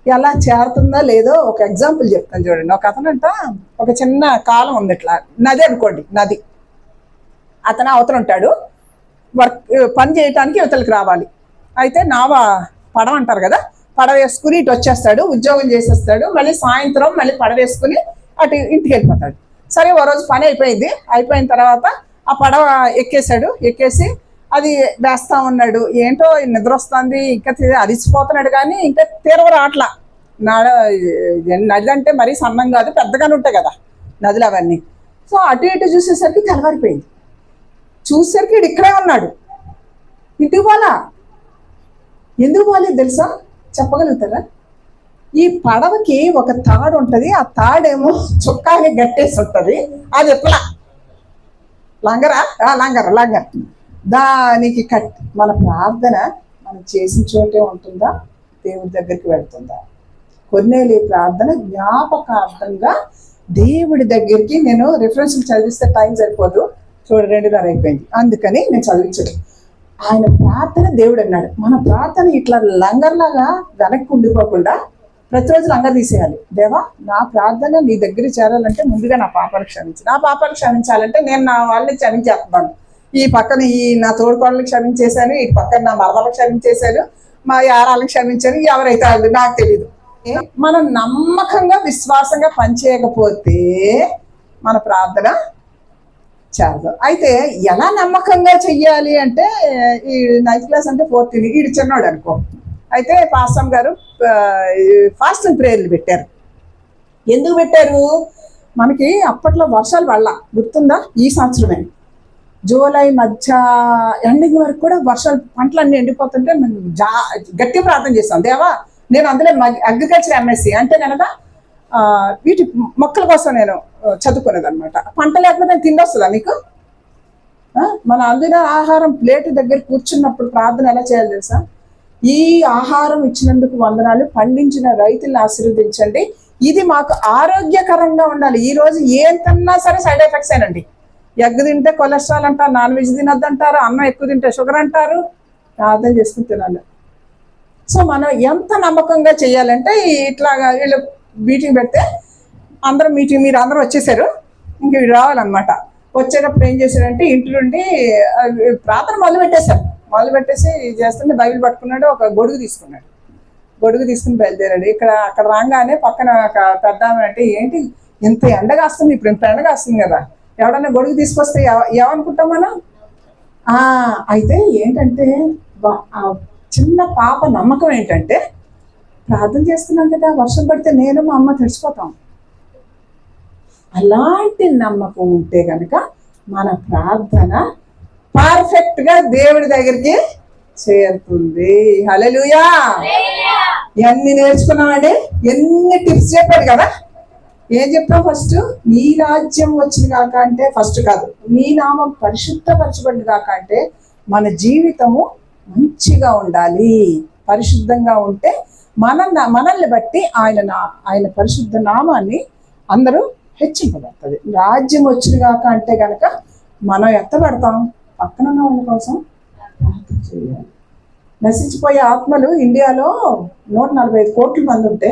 ఎలా చేరుతుందా లేదో ఒక ఎగ్జాంపుల్ చెప్తాను చూడండి. ఒక అతనంట, ఒక చిన్న కాలం ఉంది, ఇట్లా నది అనుకోండి, నది. అతను అవతల ఉంటాడు, పని చేయటానికి ఇవతలకి రావాలి. అయితే పడవ అంటారు కదా, పడవ వేసుకుని ఇటు వచ్చేస్తాడు, ఉద్యోగం చేసేస్తాడు, మళ్ళీ సాయంత్రం మళ్ళీ పడవ వేసుకుని అటు ఇంటికి వెళ్ళిపోతాడు. సరే ఓ రోజు పని అయిపోయిన తర్వాత ఆ పడవ ఎక్కేసి అది వేస్తా ఉన్నాడు. ఏంటో నిద్ర వస్తుంది, ఇంకా అరిసిపోతున్నాడు, కానీ ఇంకా తీరవ రాట్లా. నది అంటే మరీ సన్నం కాదు, పెద్దగానే ఉంటాయి కదా నదులు అవన్నీ. సో అటు ఇటు చూసేసరికి తెల్లవారిపోయింది. చూసేసరికి ఇడు ఇక్కడే ఉన్నాడు. ఇంటికి పోలా. ఎందుకు పోలేదు తెలుసా, చెప్పగలుగుతారా? ఈ పడవకి ఒక తాడు ఉంటుంది, ఆ తాడేమో చుక్కాని గట్టేసి ఉంటుంది, అది ఎట్లా లంగర దానికి మన ప్రార్థన మనం చేసిన చోటే ఉంటుందా, దేవుడి దగ్గరికి వెళ్తుందా? కొర్నేలి ప్రార్థన జ్ఞాపకార్థంగా దేవుడి దగ్గరికి, నేను రిఫరెన్స్లు చదివిస్తే టైం సరిపోదు, చూడండి 2:30 అయిపోయింది, అందుకని నేను చదివించదు. ఆయన ప్రార్థన దేవుడు అన్నాడు. మన ప్రార్థన ఇట్లా లంగర్లాగా వెనక్కి ఉండిపోకుండా ప్రతిరోజు లంగర్ తీసేయాలి. దేవా, నా ప్రార్థన నీ దగ్గర చేరాలంటే ముందుగా నా పాపాలు క్షమించు, నా పాపాలు క్షమించాలంటే నేను నా వాళ్ళని క్షమించేస్తున్నాను. ఈ పక్కన నా తోడుకోళ్ళకి క్షమించేశాను, ఈ పక్కన నా మరదలకు క్షమించేశాను, మా యారాలకు క్షమించాను, ఎవరైతే వాళ్ళు నాకు తెలియదు. మనం నమ్మకంగా విశ్వాసంగా పనిచేయకపోతే మన ప్రార్థన చాలు. అయితే ఎలా నమ్మకంగా చెయ్యాలి అంటే, ఈ 9th క్లాస్ అంటే 4th వీడు చిన్నాడు అనుకో. అయితే పాస్టమ్ గారు ఫాస్టింగ్ ప్రేయర్లు పెట్టారు. ఎందుకు పెట్టారు? మనకి అప్పట్లో వర్షాలు పడలా, గుర్తుందా? ఈ సంవత్సరమే జూలై మధ్య ఎండింగ్ వరకు కూడా వర్షాలు, పంటలన్నీ ఎండిపోతుంటే మేము గట్టి ప్రార్థన చేస్తాం. దేవా, నేను అందులో అగ్రికల్చర్ MSc అంటే కనుక వీటి మొక్కల కోసం నేను చదువుకునేది అనమాట. పంట లేకపోతే నేను తిండొస్తుందా మీకు? మన అందిన ఆహారం ప్లేట్ దగ్గర కూర్చున్నప్పుడు ప్రార్థన ఎలా చేయాలి తెలుసా? ఈ ఆహారం ఇచ్చినందుకు వందనాలు, పండించిన రైతులను ఆశీర్వదించండి, ఇది మాకు ఆరోగ్యకరంగా ఉండాలి. ఈ రోజు ఏం తిన్నా సరే సైడ్ ఎఫెక్ట్స్ ఏనండి. ఎగ్ తింటే కొలెస్ట్రాల్ అంటారు, నాన్ వెజ్ తినొద్దు అంటారు, అన్నం ఎక్కువ తింటే షుగర్ అంటారు. ప్రార్థన చేసుకుని తినాలి. సో మనం ఎంత నమ్మకంగా చేయాలంటే, ఇట్లాగా వీళ్ళు మీటింగ్ పెడితే అందరూ మీటింగ్, మీరు అందరూ వచ్చేసారు, ఇంక వీడు రావాలన్నమాట. వచ్చేటప్పుడు ఏం చేశాడంటే ఇంటి నుండి ప్రార్థన మొదలు పెట్టేసి చేస్తుంటే బైబిల్ పట్టుకున్నాడు, ఒక గొడుగు తీసుకుని బయలుదేరాడు. అక్కడ రాగానే పక్కన పెద్ద అంటే, ఏంటి ఇంత ఎండగా వస్తుంది, ఇప్పుడు ఇంత ఎండగా వస్తుంది కదా, ఎవడన్నా గొడుగు తీసుకొస్తే ఏమనుకుంటాం మనం? అయితే ఏంటంటే చిన్న పాప నమ్మకం ఏంటంటే, ప్రార్థన చేస్తున్నాం కదా, వర్షం పడితే నేను మా అమ్మ తడిసిపోతాం. అలాంటి నమ్మకం ఉంటే కనుక మన ప్రార్థన పర్ఫెక్ట్గా దేవుడి దగ్గరికి చేరుతుంది. హల్లెలూయా! ఇవన్నీ నేర్చుకున్నామండి, ఎన్ని టిప్స్ చెప్పాడు కదా. ఏం చెప్తాం? ఫస్ట్ నీ రాజ్యం వచ్చింది కాక అంటే, ఫస్ట్ కాదు, నీ నామం పరిశుద్ధపరచబడి కాక అంటే మన జీవితము మంచిగా ఉండాలి. పరిశుద్ధంగా ఉంటే మనల్ని బట్టి ఆయన పరిశుద్ధ నామాన్ని అందరూ హెచ్చింపబడుతుంది. రాజ్యం వచ్చింది కాక అంటే కనుక మనం ఎత్తబడతాం, పక్కన ఉన్న వాళ్ళ కోసం ప్రార్థన చేయాలి. నశించిపోయే ఆత్మలు ఇండియాలో 145 కోట్ల మంది ఉంటే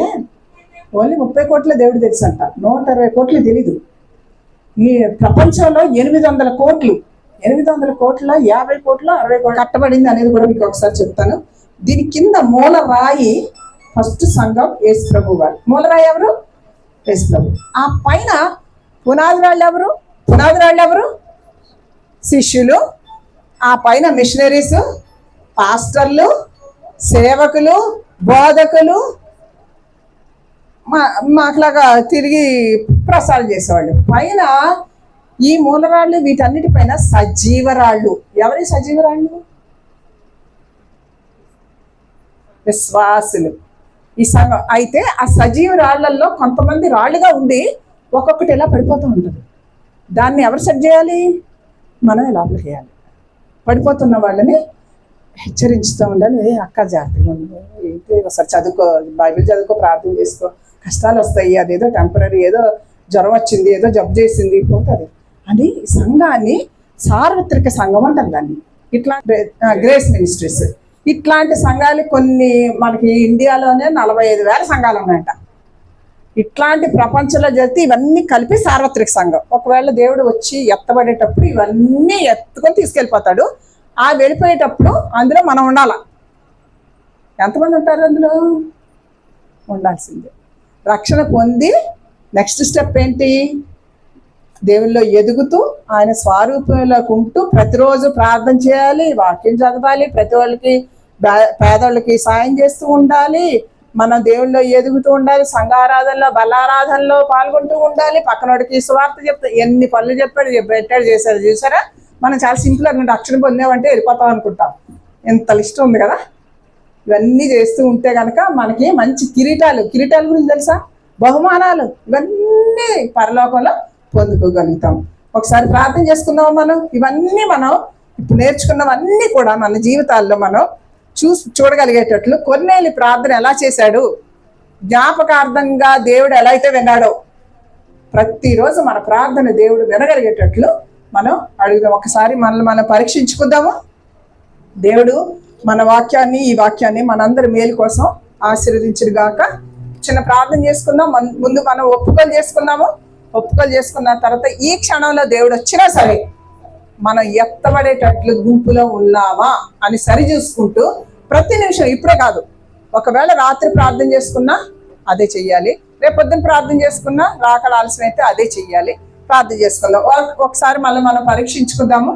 ఓన్లీ 30 కోట్ల దేవుడు తెలుసు అంట, 120 కోట్లు తెలీదు. ఈ ప్రపంచంలో 800 కోట్లు, 800 కోట్ల 50 కోట్ల 60 కోట్లు కట్టబడింది అనేది కూడా మీకు ఒకసారి చెప్తాను. దీని కింద మూల రాయి ఫస్ట్ సంఘం యేసు ప్రభు వారు. మూల రాయి ఎవరు? యేసు ప్రభు. ఆ పైన పునాది రాళ్ళు ఎవరు? శిష్యులు. ఆ పైన మిషనరీస్, పాస్టర్లు, సేవకులు, బోధకులు, మాకులాగా తిరిగి ప్రసారం చేసేవాళ్ళు. పైన ఈ మూలరాళ్ళు, వీటన్నిటిపైన సజీవరాళ్ళు. ఎవరి సజీవరాళ్ళు? విశ్వాసులు, ఈ సంఘం. అయితే ఆ సజీవ రాళ్లలో కొంతమంది రాళ్ళుగా ఉండి ఒక్కొక్కటి ఎలా పడిపోతూ ఉంటుంది. దాన్ని ఎవరు సెట్ చేయాలి? మనం లోపలికి వేయాలి. పడిపోతున్న వాళ్ళని హెచ్చరించుతూ ఉండాలి. అక్క జాగ్రత్తగా ఉంది, ఒకసారి చదువుకో, బైబిల్ చదువుకో, ప్రార్థన చేసుకో, కష్టాలు వస్తాయి, అదేదో టెంపరీ, ఏదో జ్వరం వచ్చింది, ఏదో జబ్బు చేసింది, పోతుంది అని. సంఘాన్ని సార్వత్రిక సంఘం అంటారు దాన్ని. ఇట్లా గ్రేస్ మినిస్ట్రీస్, ఇట్లాంటి సంఘాలు కొన్ని మనకి ఇండియాలోనే 45,000 సంఘాలు ఉన్నాయంట. ఇట్లాంటి ప్రపంచంలో జరిగితే ఇవన్నీ కలిపి సార్వత్రిక సంఘం. ఒకవేళ దేవుడు వచ్చి ఎత్తబడేటప్పుడు ఇవన్నీ ఎత్తుకొని తీసుకెళ్ళిపోతాడు. ఆ వెళ్ళిపోయేటప్పుడు అందులో మనం ఉండాల. ఎంతమంది ఉంటారు అందులో? ఉండాల్సిందే. రక్షణ పొంది నెక్స్ట్ స్టెప్ ఏంటి? దేవుల్లో ఎదుగుతూ ఆయన స్వరూపంలోకి ఉంటూ ప్రతిరోజు ప్రార్థన చేయాలి, వాక్యం చదవాలి, ప్రతి వాళ్ళకి పేదోళ్ళకి సాయం చేస్తూ ఉండాలి, మనం దేవుళ్ళలో ఎదుగుతూ ఉండాలి, సంఘారాధనలో బలారాధనలో పాల్గొంటూ ఉండాలి, పక్కనోడికి సువార్త చెప్తే ఎన్ని పనులు పెట్టాడు చేశారు. చూసారా? మనం చాలా సింపుల్ అనుకుంటాం, రక్షణ పొందామంటే వెళ్ళిపోతాం అనుకుంటాం. ఎంత లిస్ట్ ఉంది కదా. ఇవన్నీ చేస్తూ ఉంటే కనుక మనకి మంచి కిరీటాల గురించి తెలుసా? బహుమానాలు, ఇవన్నీ పరలోకంలో పొందుకోగలుగుతాం. ఒకసారి ప్రార్థన చేసుకుందాం. మనం ఇవన్నీ మనం ఇప్పుడు నేర్చుకున్నవన్నీ కూడా మన జీవితాల్లో మనం చూడగలిగేటట్లు. కొర్నేలి ప్రార్థన ఎలా చేశాడు? జ్ఞాపకార్థంగా దేవుడు ఎలా అయితే విన్నాడో ప్రతిరోజు మన ప్రార్థన దేవుడు వినగలిగేటట్లు మనం అడుగుదాం. ఒకసారి మనల్ని మనం పరీక్షించుకుందాము. దేవుడు మన వాక్యాన్ని, ఈ వాక్యాన్ని మనందరి మేలు కోసం ఆశీర్వదించును గాక. చిన్న ప్రార్థన చేసుకుందాం. ముందు మనం ఒప్పుకోలు చేసుకున్నాము. ఒప్పుకోలు చేసుకున్న తర్వాత ఈ క్షణంలో దేవుడు వచ్చినా సరే మనం ఎత్తబడేటట్లు గుంపులో ఉన్నామా అని సరి చూసుకుంటూ ప్రతి నిమిషం, ఇప్పుడే కాదు, ఒకవేళ రాత్రి ప్రార్థన చేసుకున్నా అదే చెయ్యాలి, రేపు పొద్దున ప్రార్థన చేసుకున్నా రాకడ ఆలస్యం అయితే అదే చెయ్యాలి. ప్రార్థన చేసుకుందాం. ఒకసారి మళ్ళీ మనం పరీక్షించుకుందాము.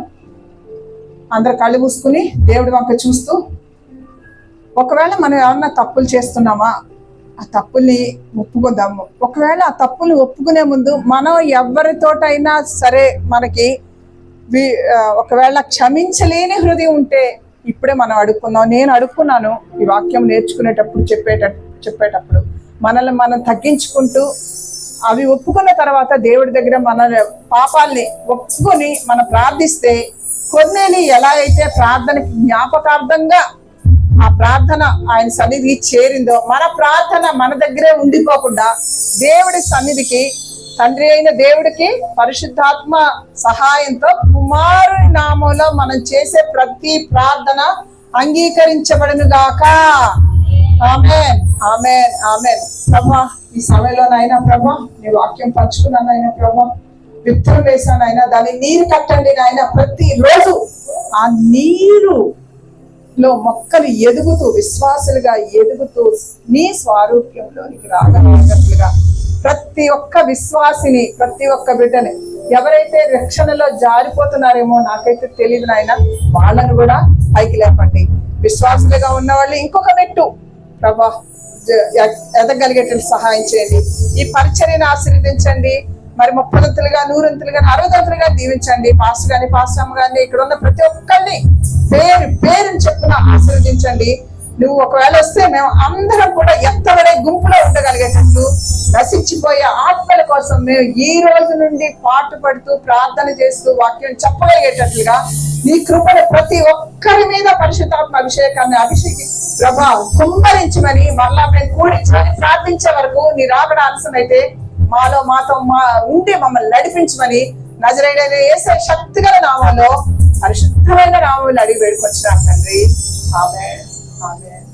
అందరు కళ్ళు మూసుకుని దేవుడి వంక చూస్తూ, ఒకవేళ మనం ఏమన్నా తప్పులు చేస్తున్నామా ఆ తప్పుల్ని ఒప్పుకుందాము. ఒకవేళ ఆ తప్పులు ఒప్పుకునే ముందు మనం ఎవరితోటైనా సరే మనకి ఒకవేళ క్షమించలేని హృదయం ఉంటే ఇప్పుడే మనం అడుక్కుందాం. నేను అడుక్కున్నాను ఈ వాక్యం నేర్చుకునేటప్పుడు చెప్పేటప్పుడు మనల్ని మనం తగ్గించుకుంటూ అవి ఒప్పుకున్న తర్వాత దేవుడి దగ్గర మన పాపాల్ని ఒప్పుకొని మనం ప్రార్థిస్తే కొన్నేని ఎలా అయితే ప్రార్థనకి జ్ఞాపకార్థంగా ఆ ప్రార్థన ఆయన సన్నిధికి చేరిందో మన ప్రార్థన మన దగ్గరే ఉండిపోకుండా దేవుడి సన్నిధికి, తండ్రి అయిన దేవుడికి పరిశుద్ధాత్మ సహాయంతో కుమారుని నామంలో మనం చేసే ప్రతి ప్రార్థన అంగీకరించబడును గాక. ఆమేన్, ఆమేన్, ఆమేన్. ప్రభా, ఈ సమయంలోనైనా ప్రభా నీ వాక్యం పంచుకున్నాను అయినా ప్రభా, విత్తనం వేసాను అయినా దాన్ని నీరు కట్టండి నాయన. ప్రతిరోజు ఆ నీరులో మొక్కలు ఎదుగుతూ విశ్వాసులుగా ఎదుగుతూ నీ స్వారూప్యంలోనికి రాగలుగా ప్రతి ఒక్క విశ్వాసిని, ప్రతి ఒక్క బిడ్డని, ఎవరైతే రక్షణలో జారిపోతున్నారేమో నాకైతే తెలియదు నాయన, వాళ్ళను కూడా పైకి లేపండి. విశ్వాసులుగా ఉన్న వాళ్ళు ఇంకొక మెట్టు ప్రభా ఎదగలిగేటట్టు సహాయం చేయండి. ఈ పరిచర్యను ఆశీర్వదించండి. మరి 30ంతులుగా 100ంతులుగా 60ంతులుగా దీవించండి. పాస్టర్ గాని, పాస్టర్ అమ్మ గాని, ఇక్కడ ఉన్న ప్రతి ఒక్కరిని పేరుని చెప్పున ఆశీర్వదించండి. నువ్వు ఒకవేళ వస్తే మేము అందరం కూడా ఎత్తబడే గుంపులో ఉండగలిగేటట్లు, నశించిపోయే ఆత్మల కోసం మేము ఈ రోజు నుండి పాటు పడుతూ ప్రార్థన చేస్తూ వాక్యం చెప్పగలిగేటట్లుగా నీ కృపను ప్రతి ఒక్కరి మీద పరిశుద్ధాత్మ అభిషేకాన్ని ప్రభా కుమ్మరించమని మళ్ళా మేము కూడించమని ప్రార్థించే వరకు నీ రాకడ ఆలస్యమైతే మాతో ఉండి మమ్మల్ని నడిపించమని నజరేయుడైన యేసు శక్తిగల నామంలో పరిశుద్ధమైన నామంలో అడిగి వేడుకొచ్చినాం తండ్రి. ఆమేన్, ఆమేన్.